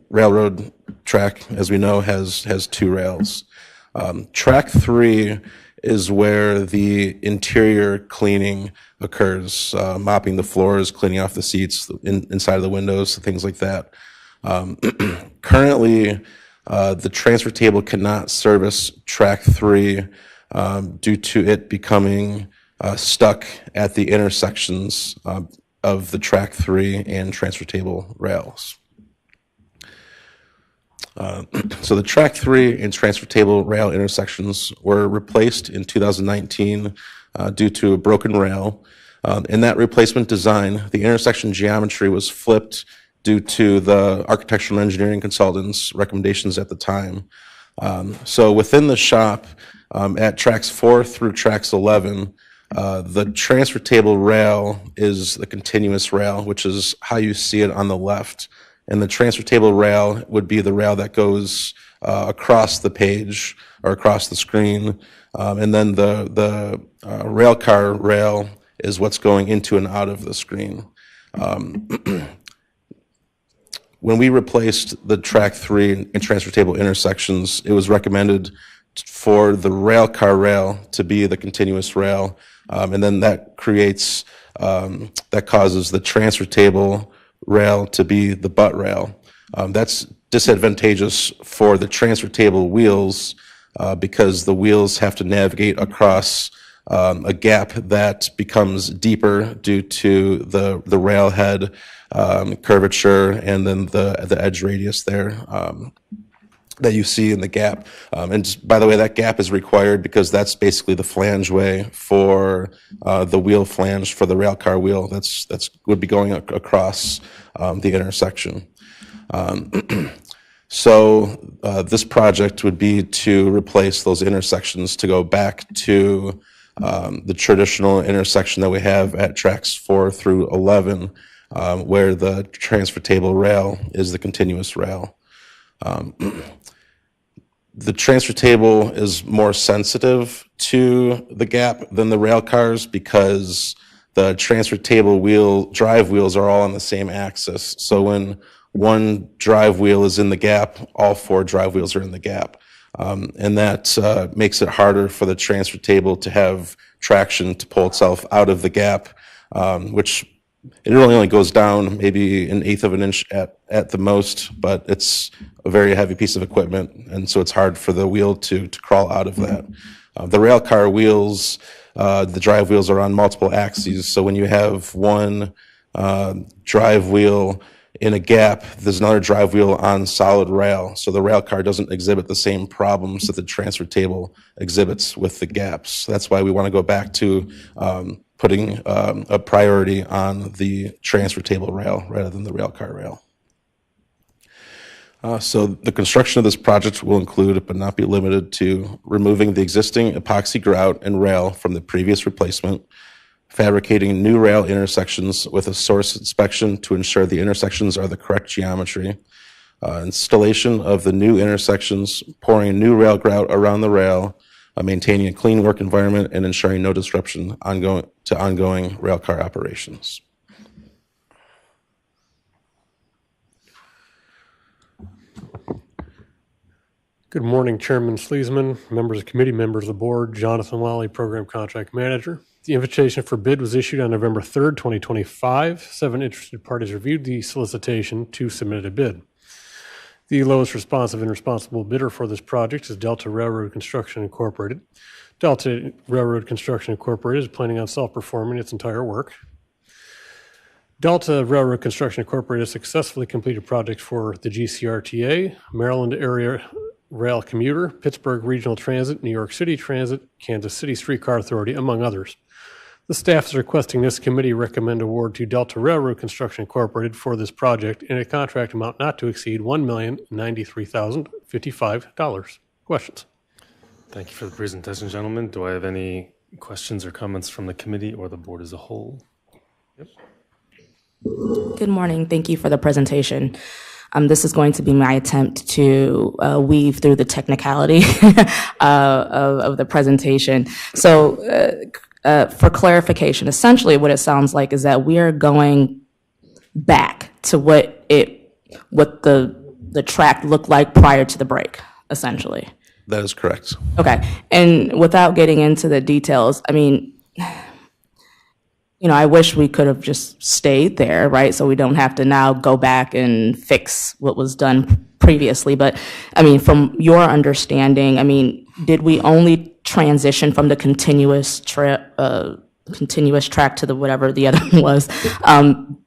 railroad track, as we know, has 2 rails. Track 3 is where the interior cleaning occurs, mopping the floors, cleaning off the seats, inside of the windows, things like that. Currently, the transfer table cannot service track 3 due to it becoming stuck at the intersections of the track 3 and transfer table rails. So the track 3 and transfer table rail intersections were replaced in 2019 due to a broken rail. In that replacement design, the intersection geometry was flipped due to the architectural and engineering consultants' recommendations at the time. So within the shop, at tracks 4 through tracks 11, the transfer table rail is the continuous rail, which is how you see it on the left. And the transfer table rail would be the rail that goes across the page or across the screen. And then the rail car rail is what's going into and out of the screen. When we replaced the track 3 and transfer table intersections, it was recommended for the rail car rail to be the continuous rail. And then that creates, that causes the transfer table rail to be the butt rail. That's disadvantageous for the transfer table wheels because the wheels have to navigate across a gap that becomes deeper due to the rail head curvature and then the edge radius there that you see in the gap. And just, by the way, that gap is required because that's basically the flange way for the wheel flange for the rail car wheel. That's would be going across the intersection. So this project would be to replace those intersections to go back to the traditional intersection that we have at tracks 4 through 11, where the transfer table rail is the continuous rail. The transfer table is more sensitive to the gap than the rail cars because the transfer table drive wheels are all on the same axis. So when one drive wheel is in the gap, all 4 drive wheels are in the gap. And that makes it harder for the transfer table to have traction to pull itself out of the gap, which it really only goes down maybe 1/8 of an inch at the most, but it's a very heavy piece of equipment, and so it's hard for the wheel to crawl out of that. The rail car wheels, the drive wheels are on multiple axes, so when you have one drive wheel in a gap, there's another drive wheel on solid rail, so the rail car doesn't exhibit the same problems that the transfer table exhibits with the gaps. That's why we want to go back to putting a priority on the transfer table rail rather than the rail car rail. So the construction of this project will include, but not be limited to, removing the existing epoxy grout and rail from the previous replacement, fabricating new rail intersections with a source inspection to ensure the intersections are the correct geometry, installation of the new intersections, pouring new rail grout around the rail, maintaining a clean work environment, and ensuring no disruption to ongoing rail car operations. Good morning, Chairman Sleesman, members of committee, members of the board, Jonathan Lally, Program Contract Manager. The invitation for bid was issued on November 3rd, 2025. 7 interested parties reviewed the solicitation to submit a bid. The lowest responsive and responsible bidder for this project is Delta Railroad Construction Incorporated. Delta Railroad Construction Incorporated is planning on self-performing its entire work. Delta Railroad Construction Incorporated has successfully completed projects for the GCRTA, Maryland Area Rail Commuter, Pittsburgh Regional Transit, New York City Transit, Kansas City Streetcar Authority, among others. The staff is requesting this committee recommend award to Delta Railroad Construction Incorporated for this project in a contract amount not to exceed $1,093,055. Questions? Thank you for the presentation, gentlemen. Do I have any questions or comments from the committee or the board as a whole? Yep. Good morning. Thank you for the presentation. This is going to be my attempt to weave through the technicality of the presentation. So for clarification, essentially what it sounds like is that we are going back to what the track looked like prior to the break, essentially. That is correct. Okay. And without getting into the details, I mean, I wish we could have just stayed there, right? So we don't have to now go back and fix what was done previously. But I mean, from your understanding, I mean, did we only transition from the continuous track to the whatever the other one was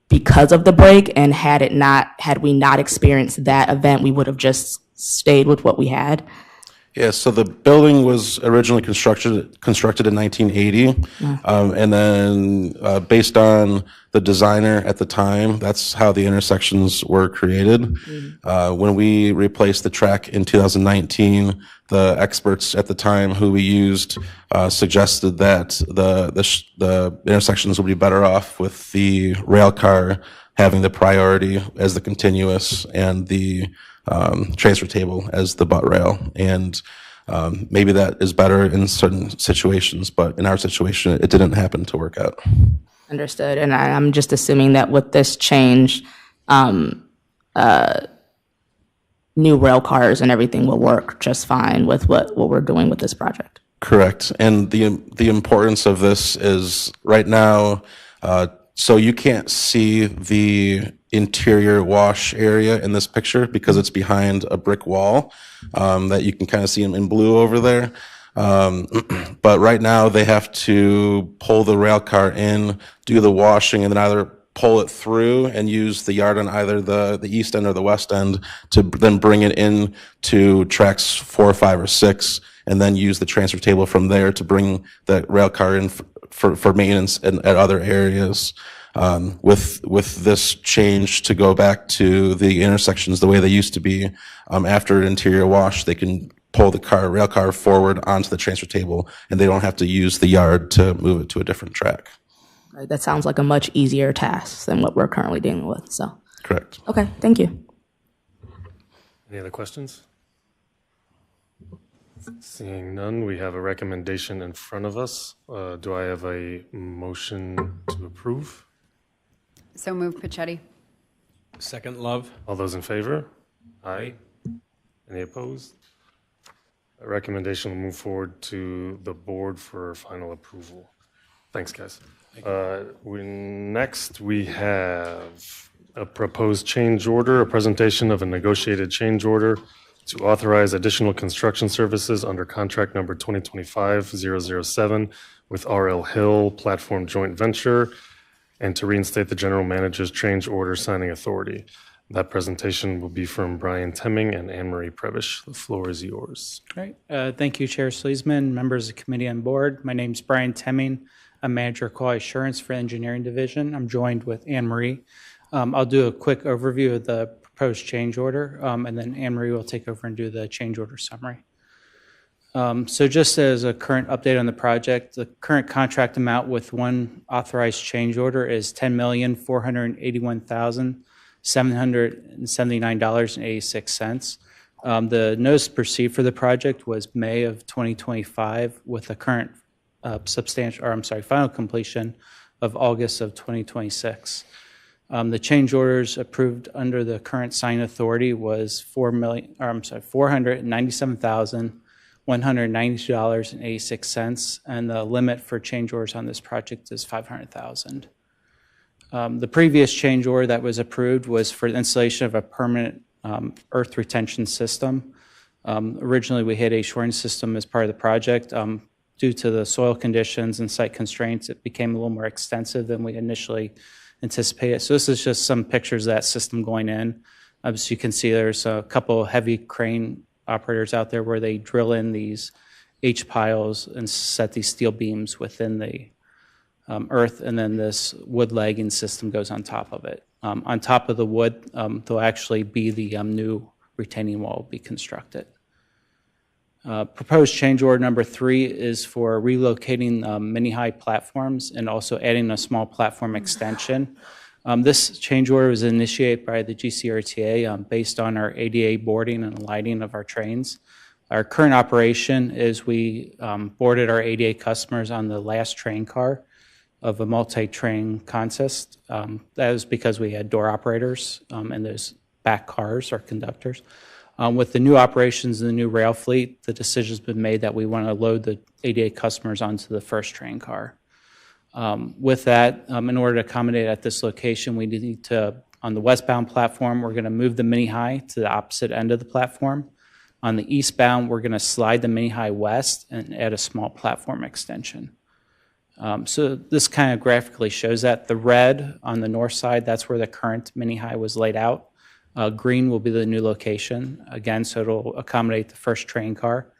because of the break? And had we not experienced that event, we would have just stayed with what we had? Yeah, so the building was originally constructed in 1980, and then based on the designer at the time, that's how the intersections were created. When we replaced the track in 2019, the experts at the time who we used suggested that the intersections would be better off with the rail car having the priority as the continuous and the transfer table as the butt rail. And maybe that is better in certain situations, but in our situation, it didn't happen to work out. Understood. And I'm just assuming that with this change, new rail cars and everything will work just fine with what we're doing with this project. Correct. And the importance of this is right now, so you can't see the interior wash area in this picture because it's behind a brick wall that you can kind of see in blue over there. But right now they have to pull the rail car in, do the washing, and then either pull it through and use the yard on either the east end or the west end to then bring it in to tracks 4, 5, or 6, and then use the transfer table from there to bring the rail car in for maintenance at other areas. With this change to go back to the intersections the way they used to be, after an interior wash, they can pull the rail car forward onto the transfer table, and they don't have to use the yard to move it to a different track. Right, that sounds like a much easier task than what we're currently dealing with. So, correct. Okay, thank you. Any other questions? Seeing none, we have a recommendation in front of us. Do I have a motion to approve? So move, Pichetti. Second, Love. All those in favor? Aye. Any opposed? A recommendation will move forward to the board for final approval. Thanks, guys. Next, we have a proposed change order, a presentation of a negotiated change order to authorize additional construction services under contract number 2025-007 with RL Hill Platform Joint Venture, and to reinstate the general manager's change order signing authority. That presentation will be from Brian Temming and Anne Marie Prevish. The floor is yours. Great. Thank you, Chair Sleesman, members of the committee and board. My name is Brian Temming. I'm Manager of Quality Assurance for the Engineering Division. I'm joined with Anne Marie. I'll do a quick overview of the proposed change order, and then Anne Marie will take over and do the change order summary. So just as a current update on the project, the current contract amount with one authorized change order is $10,481,779.86. The notice to proceed for the project was May of 2025 with a current final completion of August of 2026. The change orders approved under the current sign authority was $497,190.86, and the limit for change orders on this project is $500,000. The previous change order that was approved was for the installation of a permanent earth retention system. Originally, we had a shoring system as part of the project. Due to the soil conditions and site constraints, it became a little more extensive than we initially anticipated. So this is just some pictures of that system going in. As you can see, there's a couple of heavy crane operators out there where they drill in these H piles and set these steel beams within the earth, and then this wood legging system goes on top of it. On top of the wood, there'll actually be the new retaining wall will be constructed. Proposed change order number 3 is for relocating mini-high platforms and also adding a small platform extension. This change order was initiated by the GCRTA based on our ADA boarding and lighting of our trains. Our current operation is we boarded our ADA customers on the last train car of a multi-train consist. That was because we had door operators in those back cars or conductors. With the new operations and the new rail fleet, the decision's been made that we want to load the ADA customers onto the first train car. With that, in order to accommodate at this location, we need to, on the westbound platform, we're going to move the mini-high to the opposite end of the platform. On the eastbound, we're going to slide the mini-high west and add a small platform extension. So this kind of graphically shows that. The red on the north side, that's where the current mini-high was laid out. Green will be the new location, again, so it'll accommodate the first train car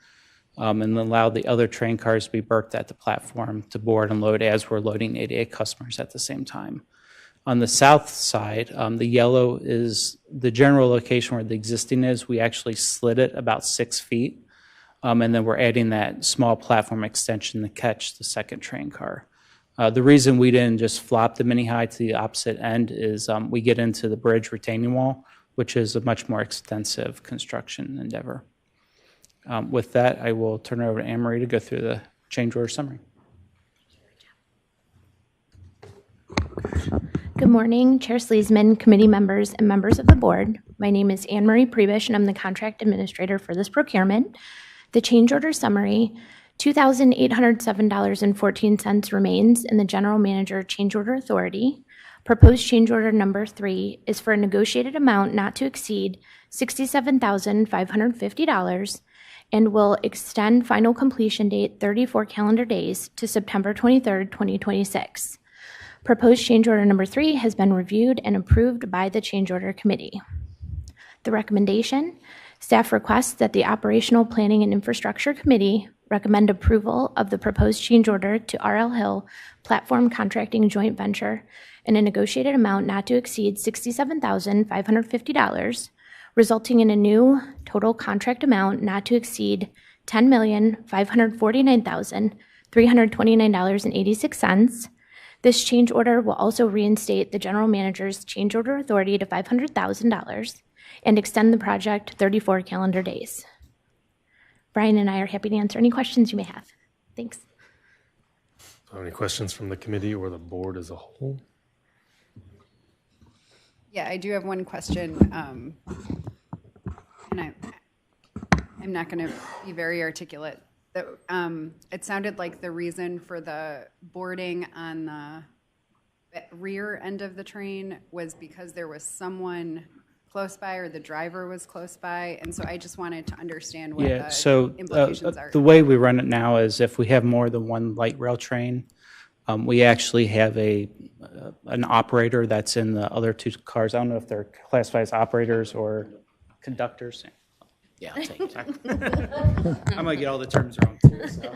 and then allow the other train cars to be berthed at the platform to board and load as we're loading 88 customers at the same time. On the south side, the yellow is the general location where the existing is. We actually slid it about 6 feet, and then we're adding that small platform extension to catch the second train car. The reason we didn't just flop the mini-high to the opposite end is we get into the bridge retaining wall, which is a much more extensive construction endeavor. With that, I will turn it over to Anne-Marie to go through the change order summary. Good morning, Chair Sleesman, committee members, and members of the board. My name is Anne-Marie Prebish, and I'm the contract administrator for this procurement. The change order summary, $2,807.14 remains in the general manager change order authority. Proposed change order number 3 is for a negotiated amount not to exceed $67,550 and will extend final completion date 34 calendar days to September 23rd, 2026. Proposed change order number 3 has been reviewed and approved by the change order committee. The recommendation, staff requests that the Operational Planning and Infrastructure Committee recommend approval of the proposed change order to RL Hill Platform Contracting Joint Venture in a negotiated amount not to exceed $67,550, resulting in a new total contract amount not to exceed $10,549,329.86. This change order will also reinstate the general manager's change order authority to $500,000 and extend the project 34 calendar days. Brian and I are happy to answer any questions you may have. Thanks. Any questions from the committee or the board as a whole? Yeah, I do have one question, and I'm not going to be very articulate. It sounded like the reason for the boarding on the rear end of the train was because there was someone close by or the driver was close by, and so I just wanted to understand what the implications are. The way we run it now is if we have more than one light rail train, we actually have an operator that's in the other 2 cars. I don't know if they're classified as operators or conductors. Yeah, I'll take it. I might get all the terms wrong too. So.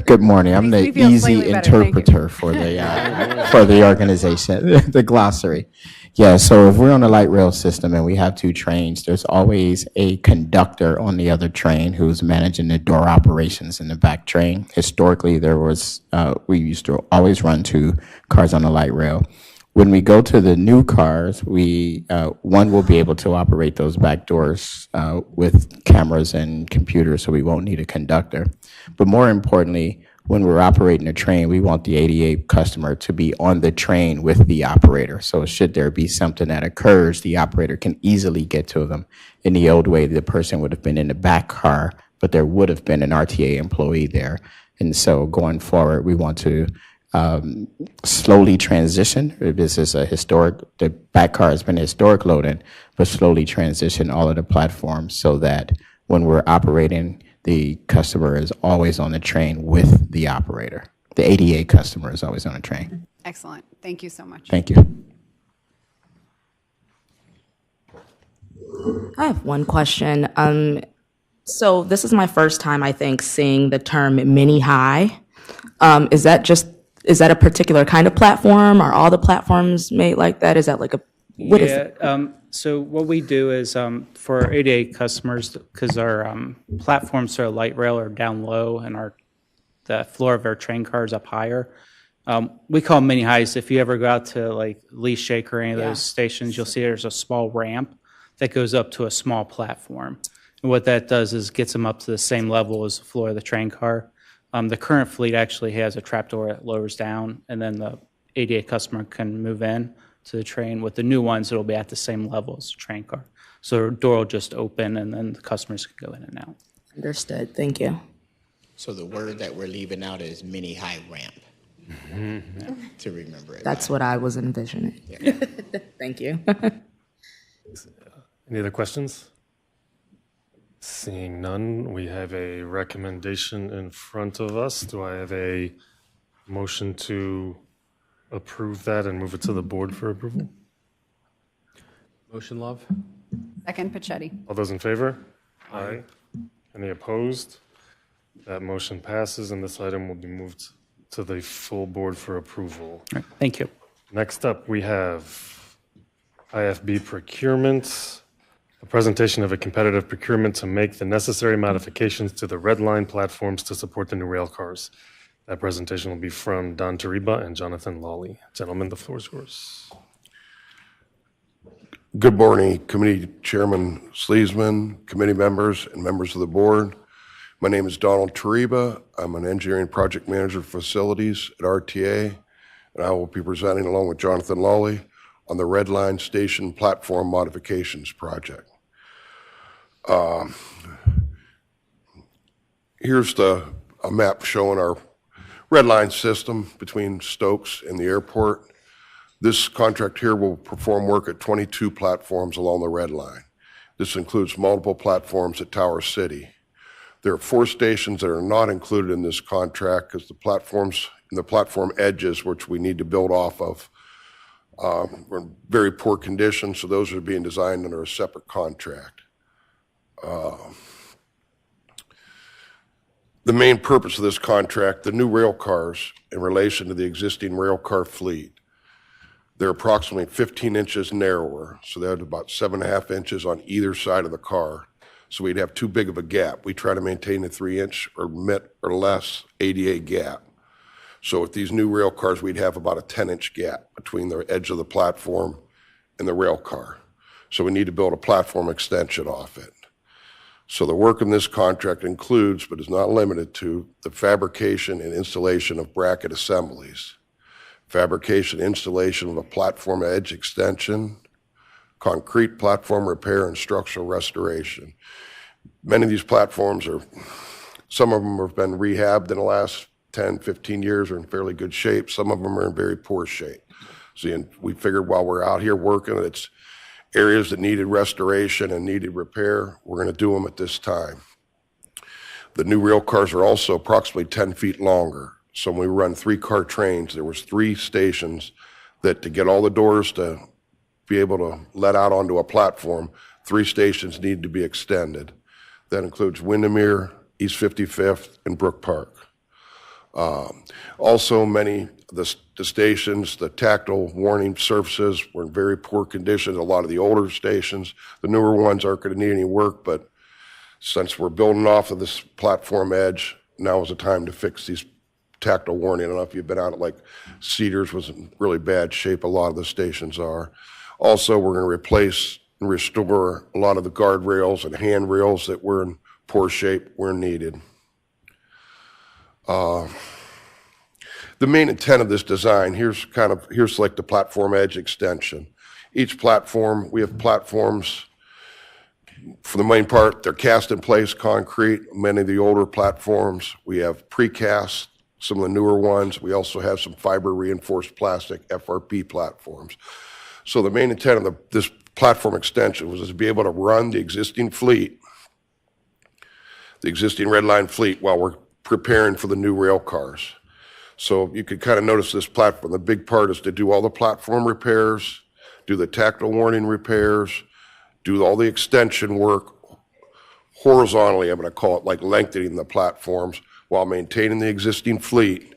Good morning. I'm the easy interpreter for the organization, the glossary. Yeah, so if we're on a light rail system and we have 2 trains, there's always a conductor on the other train who's managing the door operations in the back train. Historically, we used to always run 2 cars on the light rail. When we go to the new cars, one will be able to operate those back doors with cameras and computers, so we won't need a conductor. But more importantly, when we're operating a train, we want the 88 customer to be on the train with the operator. So should there be something that occurs, the operator can easily get to them. In the old way, the person would have been in the back car, but there would have been an RTA employee there. And so going forward, we want to slowly transition. This is the back car has been historic loading, but slowly transition all of the platforms so that when we're operating, the customer is always on the train with the operator. The ADA customer is always on the train. Excellent. Thank you so much. Thank you. I have one question. So this is my first time, I think, seeing the term mini-high. Is that just is that a particular kind of platform? Are all the platforms made like that? Is that like a, what is it? So what we do is for our ADA customers, because our platforms are light rail are down low and the floor of our train car is up higher. We call them mini highs. If you ever go out to like Lee Shake or any of those stations, you'll see there's a small ramp that goes up to a small platform. And what that does is gets them up to the same level as the floor of the train car. The current fleet actually has a trapdoor that lowers down, and then the ADA customer can move in to the train. With the new ones, it'll be at the same level as the train car. So the door will just open, and then the customers can go in and out. Understood. Thank you. So the word that we're leaving out is mini high ramp. To remember it. That's what I was envisioning. Yeah. Thank you. Any other questions? Seeing none, we have a recommendation in front of us. Do I have a motion to approve that and move it to the board for approval? Motion, Love? Second, Pachetti. All those in favor? Aye. Any opposed? That motion passes, and this item will be moved to the full board for approval. All right, thank you. Next up, we have IFB procurement, a presentation of a competitive procurement to make the necessary modifications to the red line platforms to support the new rail cars. That presentation will be from Don Tariba and Jonathan Lawley. Gentlemen, the floor is yours. Good morning, Committee Chairman Sleesman, committee members, and members of the board. My name is Donald Tariba. I'm an engineering project manager for facilities at RTA, and I will be presenting along with Jonathan Lawley on the Red Line Station Platform Modifications Project. Here's a map showing our Red Line system between Stokes and the airport. This contract here will perform work at 22 platforms along the Red Line. This includes multiple platforms at Tower City. There are 4 stations that are not included in this contract because the platforms and the platform edges, which we need to build off of, are in very poor condition, so those are being designed under a separate contract. The main purpose of this contract, the new rail cars in relation to the existing rail car fleet, they're approximately 15 inches narrower, so they're about 7.5 inches on either side of the car. So we'd have too big of a gap. We try to maintain a 3-inch or less ADA gap. So with these new rail cars, we'd have about a 10-inch gap between the edge of the platform and the rail car. So we need to build a platform extension off it. So the work in this contract includes, but is not limited to, the fabrication and installation of bracket assemblies, fabrication, installation of a platform edge extension, concrete platform repair, and structural restoration. Many of these platforms some of them have been rehabbed in the last 10, 15 years, are in fairly good shape. Some of them are in very poor shape. So we figured while we're out here working, it's areas that needed restoration and needed repair, we're going to do them at this time. The new rail cars are also approximately 10 feet longer. So when we run 3-car trains, there was 3 stations that to get all the doors to be able to let out onto a platform, 3 stations need to be extended. That includes Windermere, East 55th, and Brook Park. Also, many of the stations, the tactile warning surfaces were in very poor condition. A lot of the older stations, the newer ones aren't going to need any work, but since we're building off of this platform edge, now is the time to fix these tactile warning. I don't know if you've been out at like Cedars was in really bad shape. A lot of the stations are. Also, we're going to replace and restore a lot of the guardrails and handrails that were in poor shape where needed. The main intent of this design, here's like the platform edge extension. Each platform, we have platforms, for the main part, they're cast in place concrete. Many of the older platforms, we have precast, some of the newer ones. We also have some fiber reinforced plastic FRP platforms. So the main intent of this platform extension was to be able to run the existing fleet, the existing Red Line fleet, while we're preparing for the new rail cars. So you could kind of notice this platform. The big part is to do all the platform repairs, do the tactile warning repairs, do all the extension work horizontally, I'm going to call it, like lengthening the platforms while maintaining the existing fleet,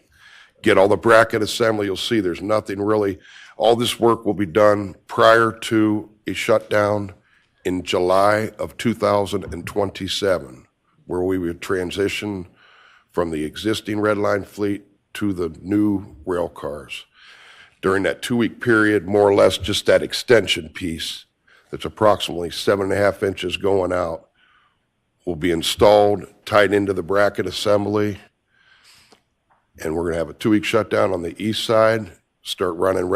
get all the bracket assembly. You'll see there's nothing really. All this work will be done prior to a shutdown in July of 2027, where we would transition from the existing red line fleet to the new rail cars. During that 2-week period, more or less just that extension piece that's approximately 7.5 inches going out will be installed, tied into the bracket assembly, and we're going to have a 2-week shutdown on the east side, start running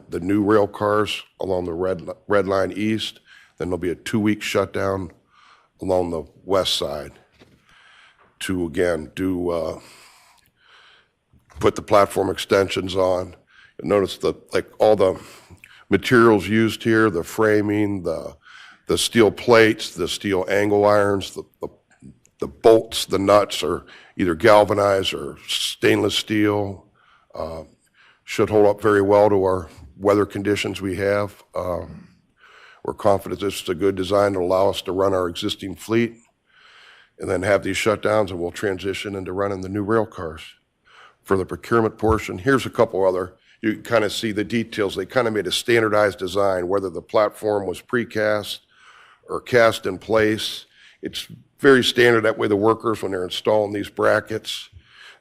the new rail cars along the red line east. Then there'll be a 2-week shutdown along the west side to, again, put the platform extensions on. You'll notice all the materials used here, the framing, the steel plates, the steel angle irons, the bolts, the nuts are either galvanized or stainless steel. Should hold up very well to our weather conditions we have. We're confident this is a good design to allow us to run our existing fleet and then have these shutdowns, and we'll transition into running the new rail cars. For the procurement portion, here's a couple other, you can kind of see the details. They kind of made a standardized design, whether the platform was precast or cast in place. It's very standard. That way the workers, when they're installing these brackets,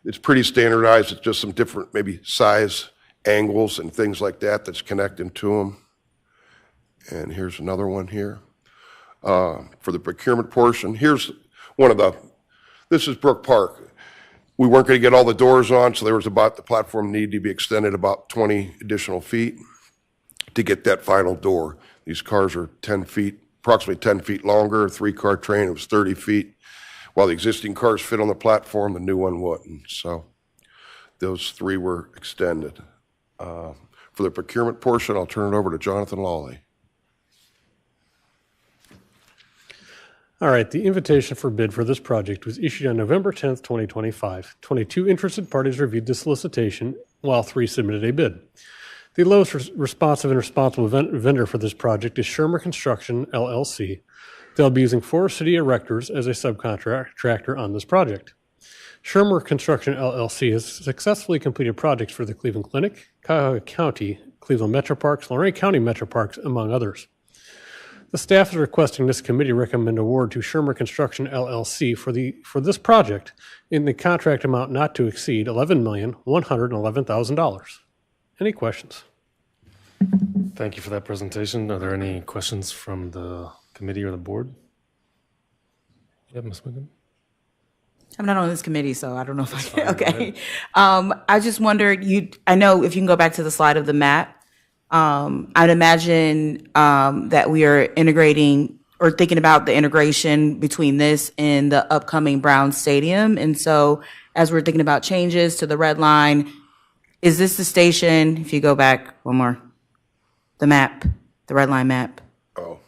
it's pretty standardized. It's just some different maybe size angles and things like that that's connecting to them. And here's another one here. For the procurement portion, here's this is Brook Park. We weren't going to get all the doors on, so the platform needed to be extended about 20 additional feet to get that final door. These cars are 10 feet, approximately 10 feet longer, a 3-car train, it was 30 feet. While the existing cars fit on the platform, the new one wouldn't. So those 3 were extended. For the procurement portion, I'll turn it over to Jonathan Lawley. All right, the invitation for bid for this project was issued on November 10th, 2025. 22 interested parties reviewed the solicitation, while 3 submitted a bid. The lowest responsive and responsible vendor for this project is Schirmer Construction, LLC. They'll be using Forest City Erectors as a subcontractor on this project. Schirmer Construction, LLC has successfully completed projects for the Cleveland Clinic, Cuyahoga County, Cleveland Metro Parks, Lorain County Metro Parks, among others. The staff is requesting this committee recommend award to Schirmer Construction, LLC for this project in the contract amount not to exceed $11,111,000. Any questions? Thank you for that presentation. Are there any questions from the committee or the board? Yeah, Ms. Wiggum? I'm not on this committee, so I don't know if I can. Okay. I just wondered, I know if you can go back to the slide of the map, I'd imagine that we are integrating or thinking about the integration between this and the upcoming Brown Stadium. And so as we're thinking about changes to the red line, is this the station, if you go back one more, the map, the red line map? Oh.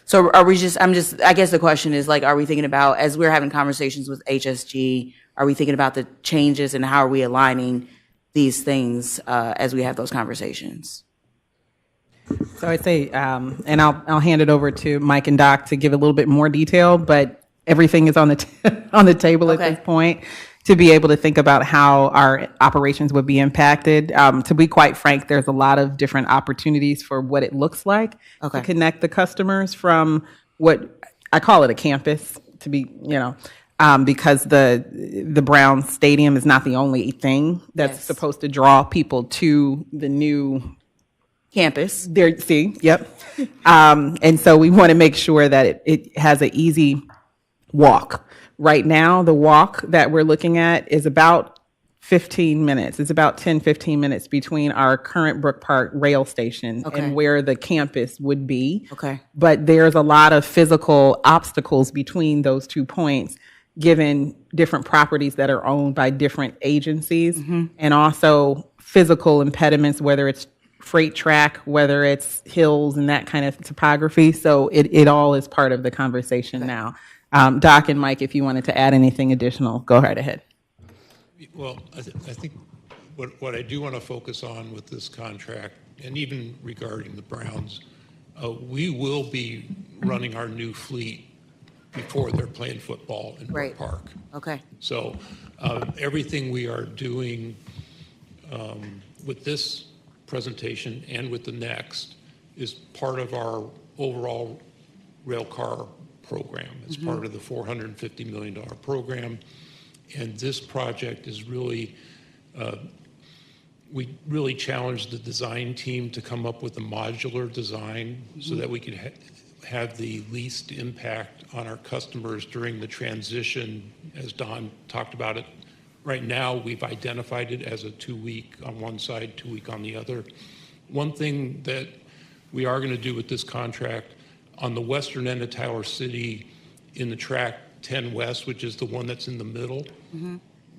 So are we I guess the question is, like, are we thinking about, as we're having conversations with HSG, are we thinking about the changes and how are we aligning these things as we have those conversations? So I'd say, and I'll hand it over to Mike and Doc to give a little bit more detail, but everything is on the on the table at this point to be able to think about how our operations would be impacted. To be quite frank, there's a lot of different opportunities for what it looks like to connect the customers from what I call it a campus to be, because the Brown Stadium is not the only thing that's supposed to draw people to the new campus. There, see, yep. And so we want to make sure that it has an easy walk. Right now, the walk that we're looking at is about 15 minutes. It's about 10, 15 minutes between our current Brook Park rail station and where the campus would be. Okay. But there's a lot of physical obstacles between those 2 points, given different properties that are owned by different agencies, and also physical impediments, whether it's freight track, whether it's hills and that kind of topography. So it all is part of the conversation now. Doc and Mike, if you wanted to add anything additional, go right ahead. Well, I think what I do want to focus on with this contract, and even regarding the Browns, we will be running our new fleet before they're playing football in Brook Park. Okay. So Everything we are doing with this presentation and with the next is part of our overall rail car program. It's part of the $450 million program. And this project is really, we really challenged the design team to come up with a modular design so that we could have the least impact on our customers during the transition, as Don talked about it. Right now, we've identified it as a 2-week on one side, 2-week on the other. One thing that we are going to do with this contract, on the western end of Tower City, in the track 10 West, which is the one that's in the middle,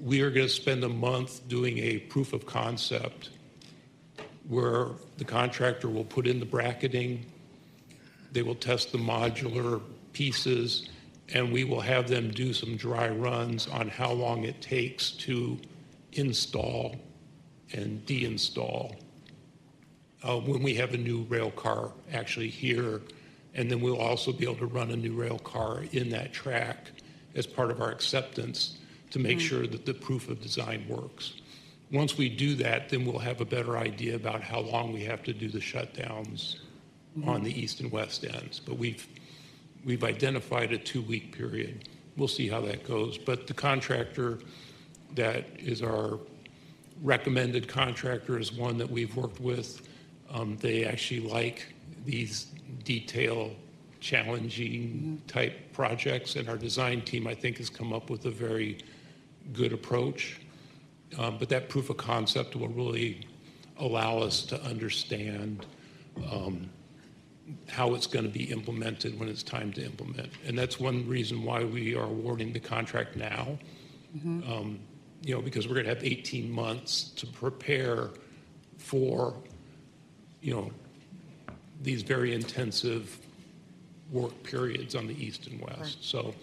we are going to spend a month doing a proof of concept where the contractor will put in the bracketing, they will test the modular pieces, and we will have them do some dry runs on how long it takes to install and deinstall when we have a new rail car actually here. And then we'll also be able to run a new rail car in that track as part of our acceptance to make sure that the proof of design works. Once we do that, then we'll have a better idea about how long we have to do the shutdowns on the east and west ends. But we've identified a 2-week period. We'll see how that goes. But the contractor that is our recommended contractor is one that we've worked with. They actually like these detail challenging type projects, and our design team, I think, has come up with a very good approach. But that proof of concept will really allow us to understand how it's going to be implemented when it's time to implement. And that's one reason why we are awarding the contract now, because we're going to have 18 months to prepare for, these very intensive work periods on the east and west. Right. So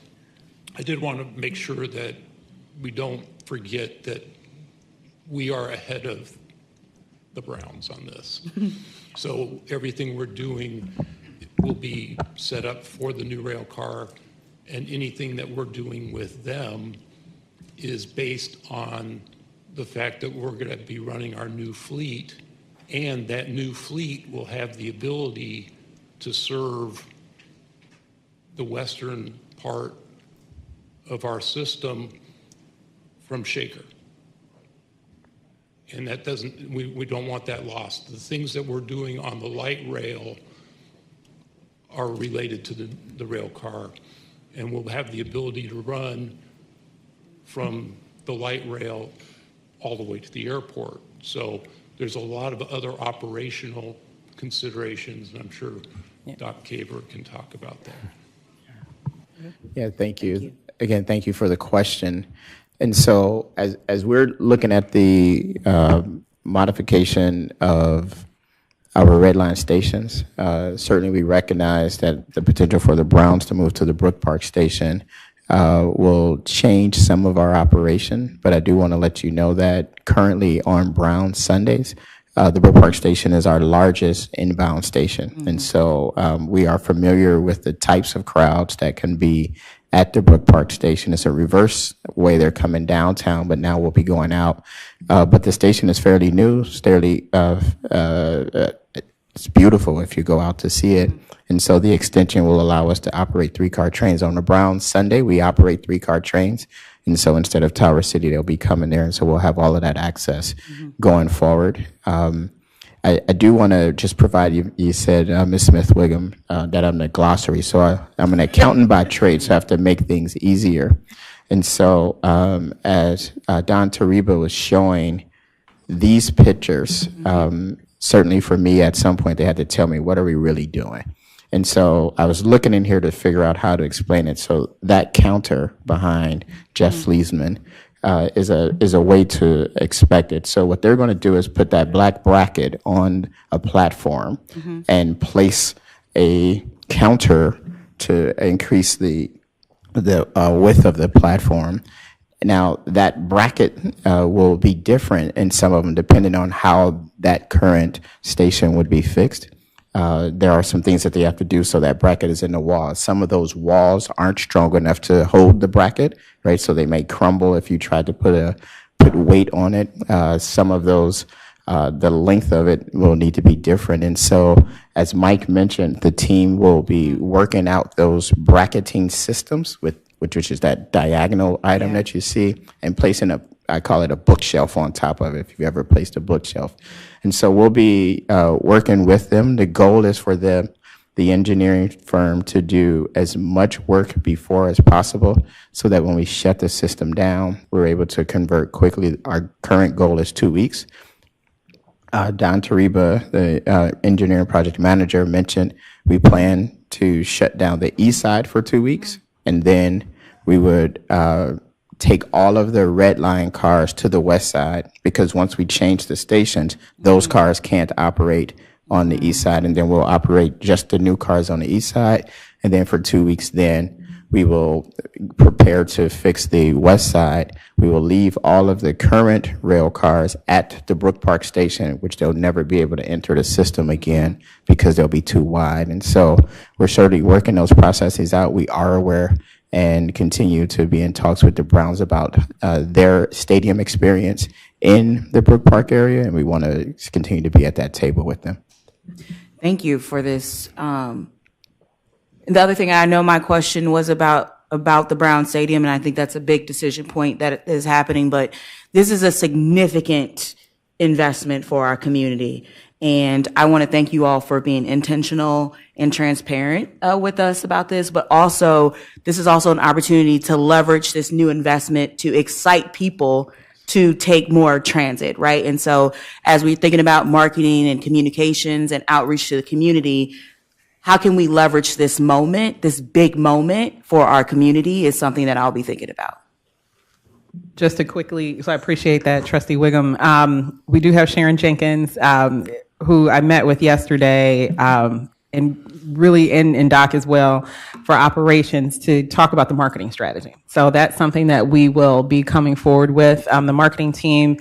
I did want to make sure that we don't forget that we are ahead of the Browns on this. So everything we're doing will be set up for the new rail car, and anything that we're doing with them is based on the fact that we're going to be running our new fleet, and that new fleet will have the ability to serve the western part of our system from Shaker. And that doesn't, we don't want that lost. The things that we're doing on the light rail are related to the rail car, and we'll have the ability to run from the light rail all the way to the airport. So there's a lot of other operational considerations, and I'm sure Doc Caver can talk about that. Yeah, thank you. Again, thank you for the question. And so as we're looking at the modification of our red line stations, certainly we recognize that the potential for the Browns to move to the Brook Park station will change some of our operation. But I do want to let you know that currently on Brown Sundays, the Brook Park station is our largest inbound station. And so we are familiar with the types of crowds that can be at the Brook Park station. It's a reverse way they're coming downtown, but now we'll be going out. But the station is fairly new, it's beautiful if you go out to see it. And so the extension will allow us to operate 3-car trains. On the Brown Sunday, we operate 3-car trains. And so instead of Tower City, they'll be coming there. And so we'll have all of that access going forward. I do want to just provide you said, Ms. Smith-Wiggum, that I'm the glossary. So I'm an accountant by trade, so I have to make things easier. And so as Don Tariba was showing these pictures, certainly for me, at some point, they had to tell me, what are we really doing? And so I was looking in here to figure out how to explain it. So that counter behind Jeff Fleesman is a way to expect it. So what they're going to do is put that black bracket on a platform and place a counter to increase the width of the platform. Now, that bracket will be different in some of them depending on how that current station would be fixed. there are some things that they have to do so that bracket is in the wall. Some of those walls aren't strong enough to hold the bracket, right? So they may crumble if you try to put weight on it. Some of those, the length of it will need to be different. And so, as Mike mentioned, the team will be working out those bracketing systems which is that diagonal item that you see, and placing I call it a bookshelf on top of it, if you've ever placed a bookshelf. And so we'll be working with them. The goal is for the engineering firm to do as much work before as possible so that when we shut the system down, we're able to convert quickly. Our current goal is 2 weeks. Don Tariba, the engineering project manager, mentioned we plan to shut down the east side for 2 weeks, and then we would take all of the red line cars to the west side, because once we change the stations, those cars can't operate on the east side, and then we'll operate just the new cars on the east side. And then for 2 weeks, then we will prepare to fix the west side. We will leave all of the current rail cars at the Brook Park station, which they'll never be able to enter the system again because they'll be too wide. And so we're certainly working those processes out. We are aware and continue to be in talks with the Browns about their stadium experience in the Brook Park area, and we want to continue to be at that table with them. Thank you for this. The other thing, I know my question was about the Brown Stadium, and I think that's a big decision point that is happening, but this is a significant investment for our community. And I want to thank you all for being intentional and transparent with us about this, but also this is also an opportunity to leverage this new investment to excite people to take more transit, right? And so as we're thinking about marketing and communications and outreach to the community, how can we leverage this moment, this big moment for our community, is something that I'll be thinking about. Just to quickly, so I appreciate that, Trustee Wiggum. We do have Sharon Jenkins, who I met with yesterday, and really in Doc as well, for operations, to talk about the marketing strategy. So that's something that we will be coming forward with. The marketing team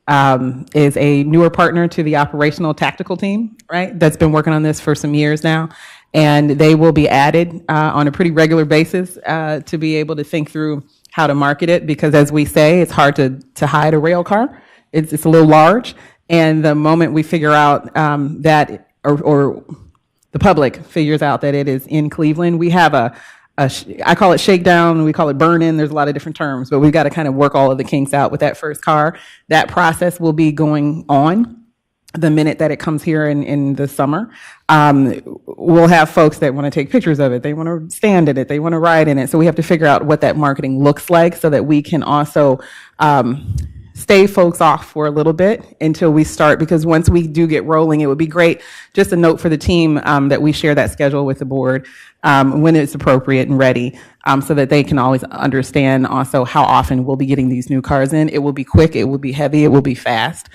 is a newer partner to the operational tactical team, right? That's been working on this for some years now. And they will be added on a pretty regular basis to be able to think through how to market it, because as we say, it's hard to hide a rail car. It's a little large. And the moment we figure out that, or the public figures out that it is in Cleveland, we have I call it shakedown, we call it burn-in, there's a lot of different terms, but we've got to kind of work all of the kinks out with that first car. That process will be going on the minute that it comes here in the summer. We'll have folks that want to take pictures of it, they want to stand in it, they want to ride in it, so we have to figure out what that marketing looks like so that we can also stay folks off for a little bit until we start, because once we do get rolling, it would be great. Just a note for the team that we share that schedule with the board when it's appropriate and ready, so that they can always understand also how often we'll be getting these new cars in. It will be quick, it will be heavy, it will be fast.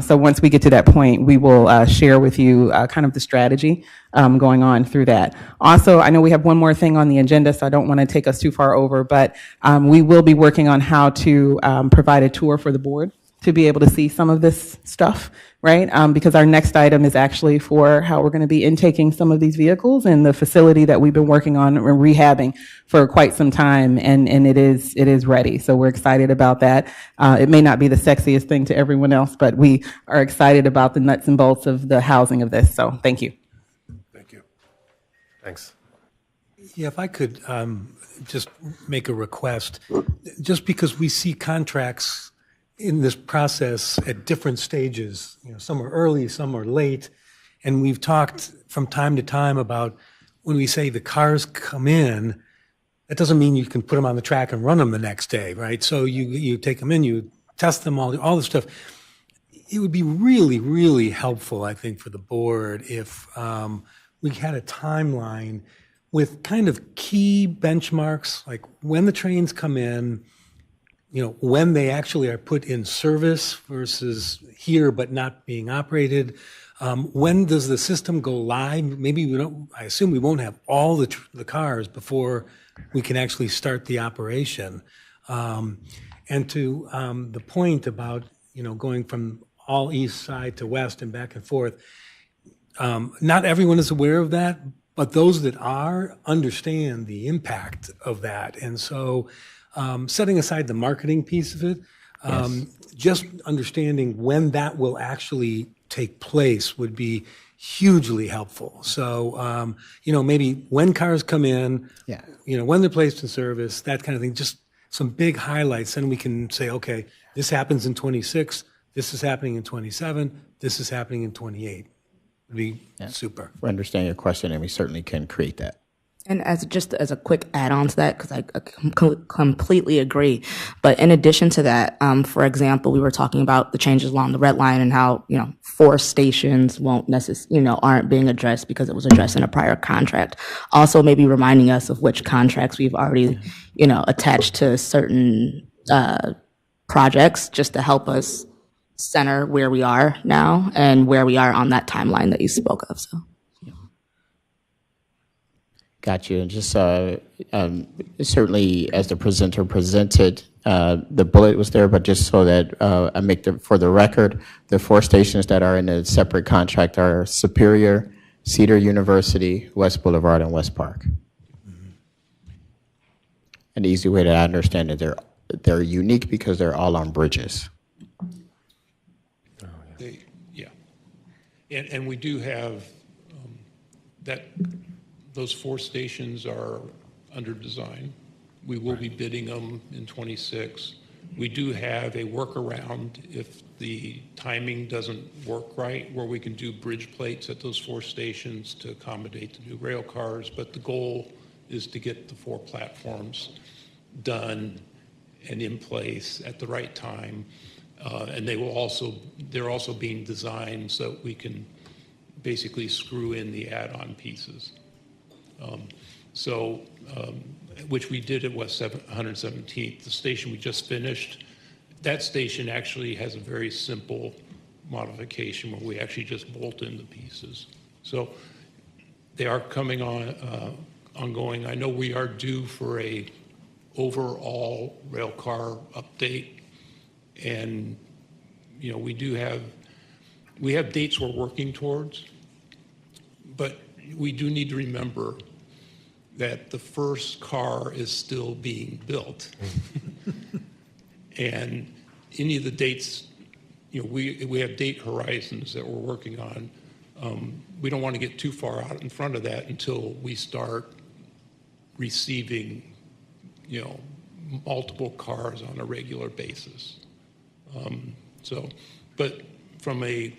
So once we get to that point, we will share with you kind of the strategy going on through that. Also, I know we have one more thing on the agenda, so I don't want to take us too far over, but we will be working on how to provide a tour for the board to be able to see some of this stuff, right? Because our next item is actually for how we're going to be intaking some of these vehicles in the facility that we've been working on and rehabbing for quite some time, and it is ready. So we're excited about that. It may not be the sexiest thing to everyone else, but we are excited about the nuts and bolts of the housing of this. So thank you. Thank you. Thanks. Yeah, if I could just make a request, just because we see contracts in this process at different stages, some are early, some are late, and we've talked from time to time about when we say the cars come in, that doesn't mean you can put them on the track and run them the next day, right? So you take them in, you test them, all the stuff. It would be really, really helpful, I think, for the board if we had a timeline with kind of key benchmarks, like when the trains come in, when they actually are put in service versus here but not being operated. When does the system go live? Maybe I assume we won't have all the cars before we can actually start the operation. And to the point about, going from all east side to west and back and forth, Not everyone is aware of that, but those that are understand the impact of that. And so setting aside the marketing piece of it, just understanding when that will actually take place would be hugely helpful. So, maybe when cars come in, when they're placed in service, that kind of thing, just some big highlights. Then we can say, okay, this happens in 26, this is happening in 27, this is happening in 28. Would be super. We understand your question, and we certainly can create that. And as a quick add-on to that, because I completely agree. But in addition to that, for example, we were talking about the changes along the red line and how 4 stations aren't being addressed because it was addressed in a prior contract. Also, maybe reminding us of which contracts we've already attached to certain projects, just to help us center where we are now and where we are on that timeline that you spoke of. So. Got you. And just certainly, as the presenter presented, the bullet was there, but just so that I make for the record, the 4 stations that are in a separate contract are Superior, Cedar University, West Boulevard, and West Park. An easy way to understand it, they're unique because they're all on bridges. And we do have those 4 stations are under design. We will be bidding them in 26. We do have a workaround if the timing doesn't work right, where we can do bridge plates at those 4 stations to accommodate the new rail cars. But the goal is to get the 4 platforms done and in place at the right time. And they're also being designed so we can basically screw in the add-on pieces. Which we did at West 117th, the station we just finished. That station actually has a very simple modification where we actually just bolt in the pieces. So they are coming on ongoing. I know we are due for a overall rail car update, and we have dates we're working towards, but we do need to remember that the first car is still being built. And any of the dates, we have date horizons that we're working on. We don't want to get too far out in front of that until we start receiving, multiple cars on a regular basis. But from a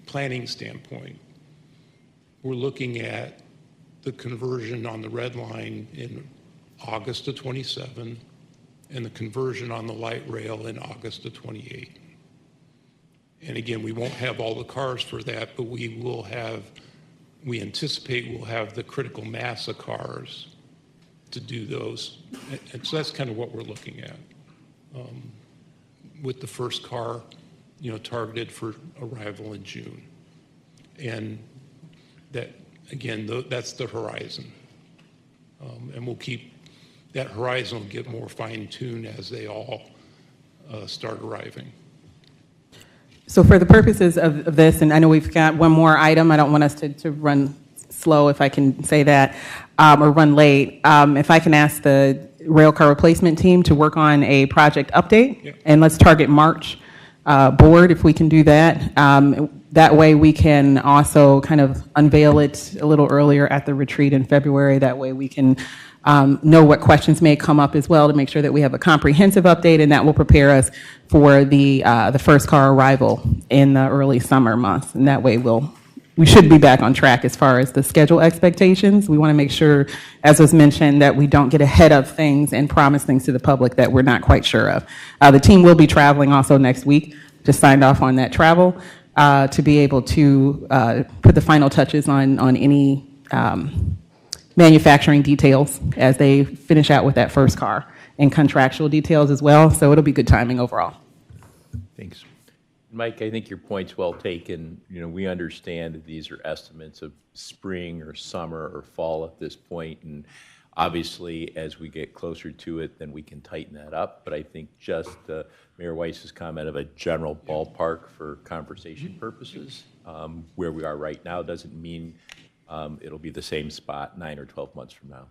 planning standpoint, we're looking at the conversion on the red line in August of 27 and the conversion on the light rail in August of 28. And again, we won't have all the cars for that, but we anticipate we'll have the critical mass of cars to do those. And so that's kind of what we're looking at with the first car, targeted for arrival in June. And that, again, that's the horizon. And we'll keep, that horizon will get more fine-tuned as they all start arriving. So for the purposes of this, and I know we've got one more item, I don't want us to run slow, if I can say that, or run late. If I can ask the rail car replacement team to work on a project update, and let's target March board, if we can do that. That way we can also kind of unveil it a little earlier at the retreat in February. That way we can know what questions may come up as well, to make sure that we have a comprehensive update, and that will prepare us for the first car arrival in the early summer months. And that way we should be back on track as far as the schedule expectations. We want to make sure, as was mentioned, that we don't get ahead of things and promise things to the public that we're not quite sure of. The team will be traveling also next week, just signed off on that travel, to be able to put the final touches on any manufacturing details as they finish out with that first car, and contractual details as well. So it'll be good timing overall. Thanks. Mike, I think your point's well taken. We understand that these are estimates of spring or summer or fall at this point, and Obviously, as we get closer to it, then we can tighten that up. But I think just Mayor Weiss's comment of a general ballpark for conversation purposes, where we are right now doesn't mean it'll be the same spot 9 or 12 months from now.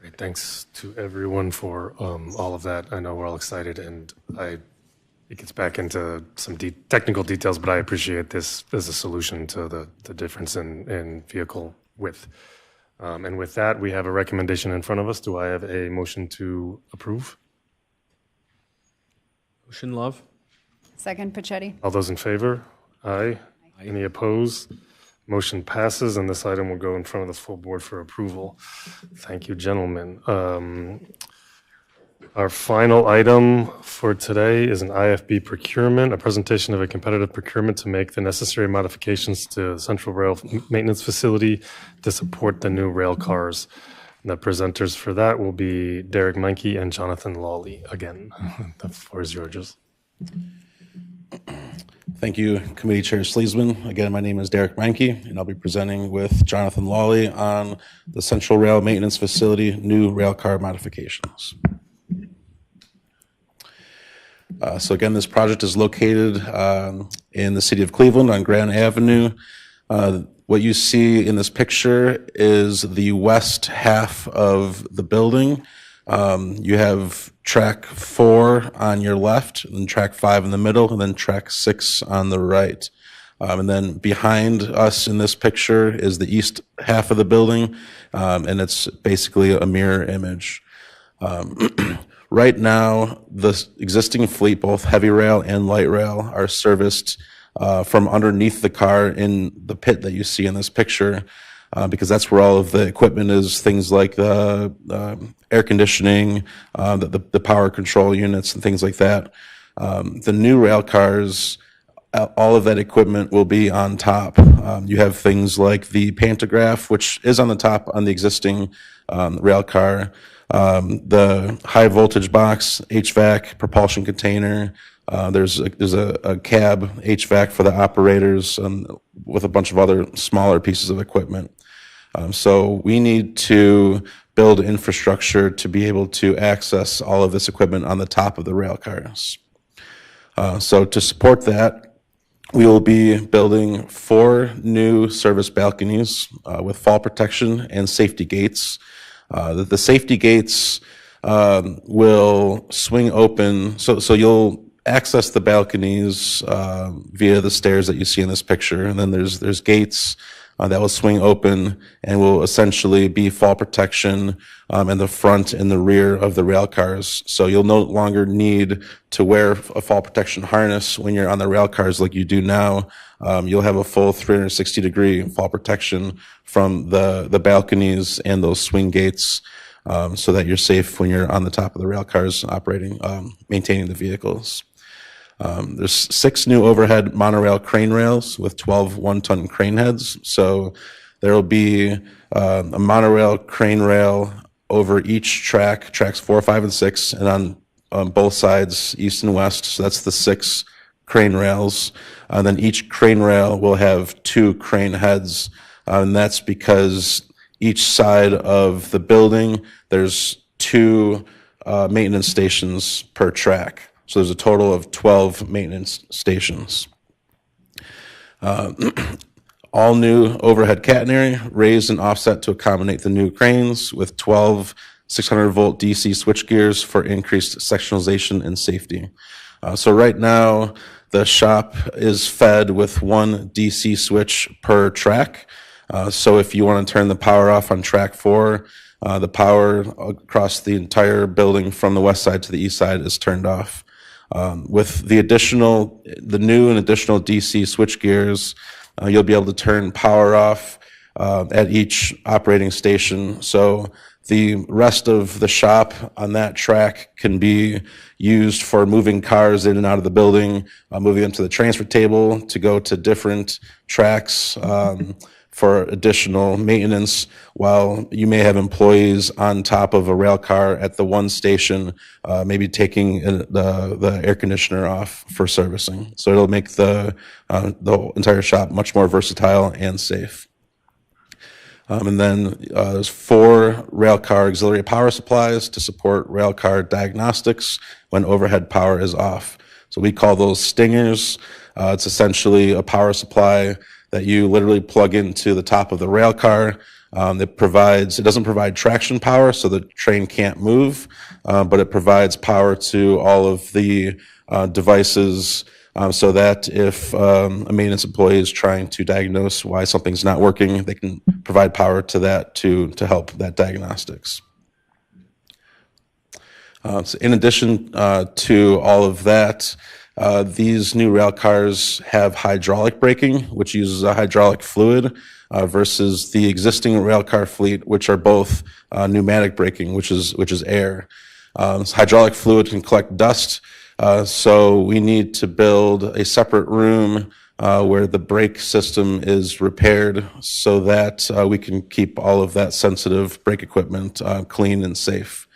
Great, thanks to everyone for all of that. I know we're all excited, and it gets back into some technical details, but I appreciate this as a solution to the difference in vehicle width. And with that, we have a recommendation in front of us. Do I have a motion to approve? Motion, Love. Second, Pachetti. All those in favor? Aye. Any opposed? Motion passes, and this item will go in front of the full board for approval. Thank you, gentlemen. Our final item for today is an IFB procurement, a presentation of a competitive procurement to make the necessary modifications to Central Rail Maintenance Facility to support the new rail cars. And the presenters for that will be Derek Meinke and Jonathan Lawley. Again, the floor is yours. Thank you, Committee Chair Sleesman. Again, my name is Derek Meinke, and I'll be presenting with Jonathan Lawley on the Central Rail Maintenance Facility new rail car modifications. So again, this project is located in the city of Cleveland on Grand Avenue. What you see in this picture is the west half of the building. You have track 4 on your left, and track 5 in the middle, and then track 6 on the right. And then behind us in this picture is the east half of the building, and it's basically a mirror image. Right now, the existing fleet, both heavy rail and light rail, are serviced from underneath the car in the pit that you see in this picture, because that's where all of the equipment is, things like air conditioning, the power control units, and things like that. The new rail cars, all of that equipment will be on top. You have things like the pantograph, which is on the top on the existing rail car. The high voltage box, HVAC, propulsion container. There's a cab HVAC for the operators, with a bunch of other smaller pieces of equipment. So we need to build infrastructure to be able to access all of this equipment on the top of the rail cars. So to support that, we will be building 4 new service balconies with fall protection and safety gates. The safety gates will swing open, so you'll access the balconies via the stairs that you see in this picture, and then there's gates that will swing open and will essentially be fall protection in the front and the rear of the rail cars. So you'll no longer need to wear a fall protection harness when you're on the rail cars like you do now. You'll have a full 360-degree fall protection from the balconies and those swing gates, so that you're safe when you're on the top of the rail cars operating, maintaining the vehicles. There's 6 new overhead monorail crane rails with 12 one-ton crane heads. So there will be a monorail crane rail over each track, tracks 4, 5, and 6, and on both sides, east and west. So that's the 6 crane rails. And then each crane rail will have 2 crane heads. And that's because each side of the building, there's 2 maintenance stations per track. So there's a total of 12 maintenance stations. All new overhead catenary, raised and offset to accommodate the new cranes with 12 600-volt DC switchgears for increased sectionalization and safety. So right now, the shop is fed with 1 DC switch per track. So if you want to turn the power off on track 4, the power across the entire building from the west side to the east side is turned off. With the new and additional DC switchgears, you'll be able to turn power off at each operating station. So the rest of the shop on that track can be used for moving cars in and out of the building, moving them to the transfer table to go to different tracks for additional maintenance, while you may have employees on top of a rail car at the one station, maybe taking the air conditioner off for servicing. So it'll make the entire shop much more versatile and safe. And then there's 4 railcar auxiliary power supplies to support railcar diagnostics when overhead power is off. So we call those stingers. It's essentially a power supply that you literally plug into the top of the railcar. It doesn't provide traction power, so the train can't move, but it provides power to all of the devices, so that if a maintenance employee is trying to diagnose why something's not working, they can provide power to that to help that diagnostics. So in addition to all of that, these new rail cars have hydraulic braking, which uses a hydraulic fluid, versus the existing rail car fleet, which are both pneumatic braking, which is air. Hydraulic fluid can collect dust, so we need to build a separate room where the brake system is repaired so that we can keep all of that sensitive brake equipment clean and safe.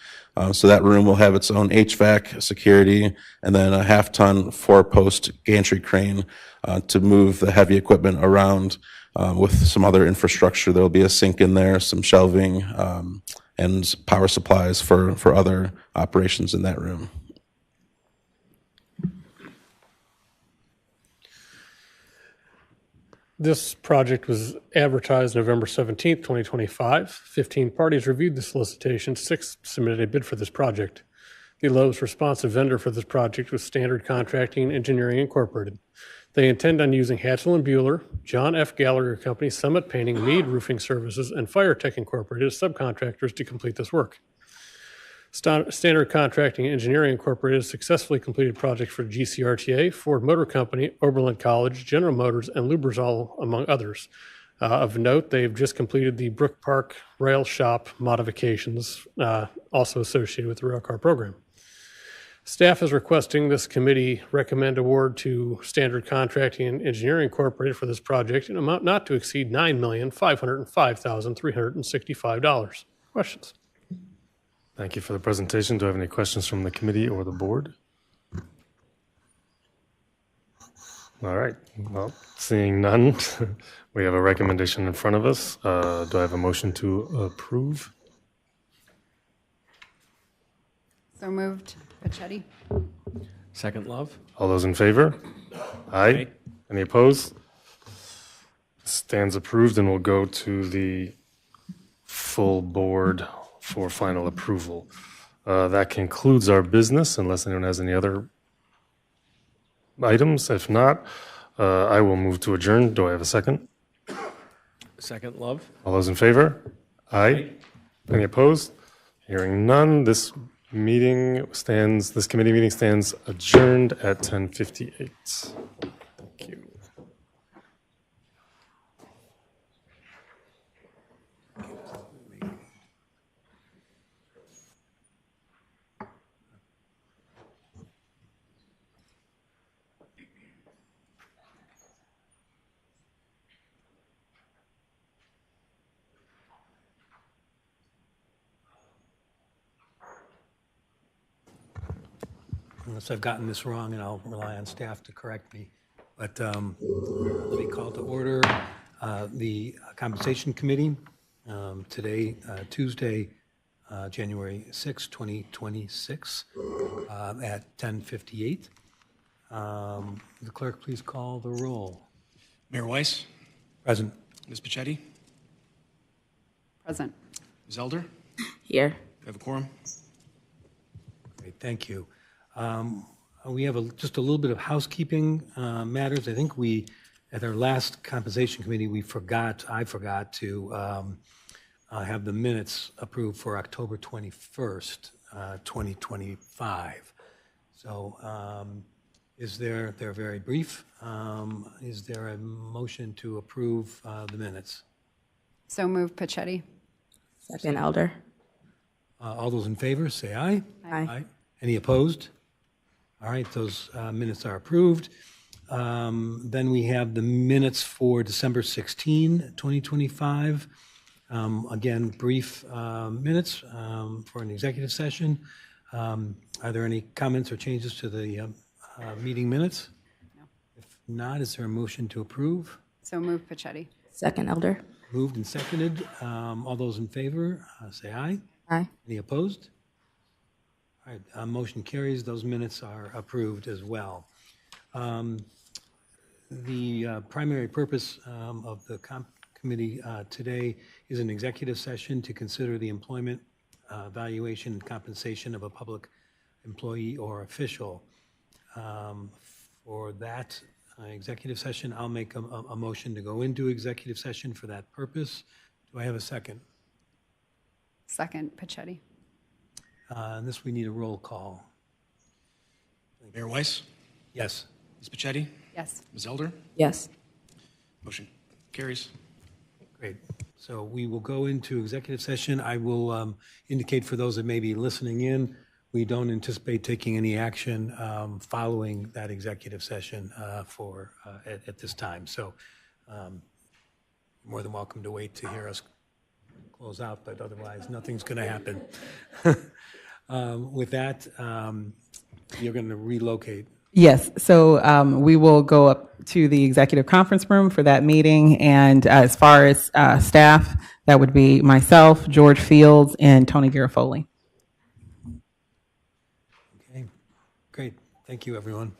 So that room will have its own HVAC, security, and then a 1/2-ton 4-post gantry crane to move the heavy equipment around with some other infrastructure. There'll be a sink in there, some shelving, and power supplies for other operations in that room. This project was advertised November 17th, 2025. 15 parties reviewed the solicitation. 6 submitted a bid for this project. The lowest responsive vendor for this project was Standard Contracting Engineering Incorporated. They intend on using Hatchell & Buehler, John F. Gallagher Company, Summit Painting, Mead Roofing Services, and Fire Tech Incorporated as subcontractors to complete this work. Standard Contracting Engineering Incorporated successfully completed projects for GCRTA, Ford Motor Company, Oberlin College, General Motors, and Lubrizol, among others. Of note, they've just completed the Brook Park Rail Shop modifications, also associated with the railcar program. Staff is requesting this committee recommend award to Standard Contracting and Engineering Incorporated for this project in an amount not to exceed $9,505,365. Questions? Thank you for the presentation. Do I have any questions from the committee or the board? All right. Well, seeing none, we have a recommendation in front of us. Do I have a motion to approve? So moved. Pachetti. Second, Love. All those in favor? Aye. Any opposed? Stands approved, and we'll go to the full board for final approval. That concludes our business, unless anyone has any other items. If not, I will move to adjourn. Do I have a second? Second, Love. All those in favor? Aye. Any opposed? Hearing none, this committee meeting stands adjourned at 10:58. Thank you. Unless I've gotten this wrong, and I'll rely on staff to correct me. But let me call to order the Compensation Committee today, Tuesday, January 6, 2026, at 10:58. The clerk, please call the roll. Mayor Weiss. Present. Ms. Pachetti. Present. Ms. Elder. Here. We have a quorum. Great, thank you. We have just a little bit of housekeeping matters. I think at our last compensation committee, I forgot to have the minutes approved for October 21st, 2025. So they're very brief. Is there a motion to approve the minutes? So moved. Pachetti. Second, Elder. All those in favor, say aye. Aye. Any opposed? All right, those minutes are approved. Then we have the minutes for December 16, 2025. Again, brief minutes for an executive session. Are there any comments or changes to the meeting minutes? No. If not, is there a motion to approve? So moved. Pachetti. Second, Elder. Moved and seconded. All those in favor, say aye. Aye. Any opposed? All right, motion carries. Those minutes are approved as well. The primary purpose of the committee today is an executive session to consider the employment, evaluation, and compensation of a public employee or official. For that executive session, I'll make a motion to go into executive session for that purpose. Do I have a second? Second, Pachetti. On this, we need a roll call. Mayor Weiss? Yes. Ms. Pachetti? Yes. Ms. Elder? Yes. Motion carries. Great. So we will go into executive session. I will indicate for those that may be listening in, we don't anticipate taking any action following that executive session at this time. So more than welcome to wait to hear us close out, but otherwise nothing's going to happen. With that, you're going to relocate. Yes, so we will go up to the executive conference room for that meeting. And as far as staff, that would be myself, George Fields, and Tony Garofoli. Okay, great. Thank you, everyone.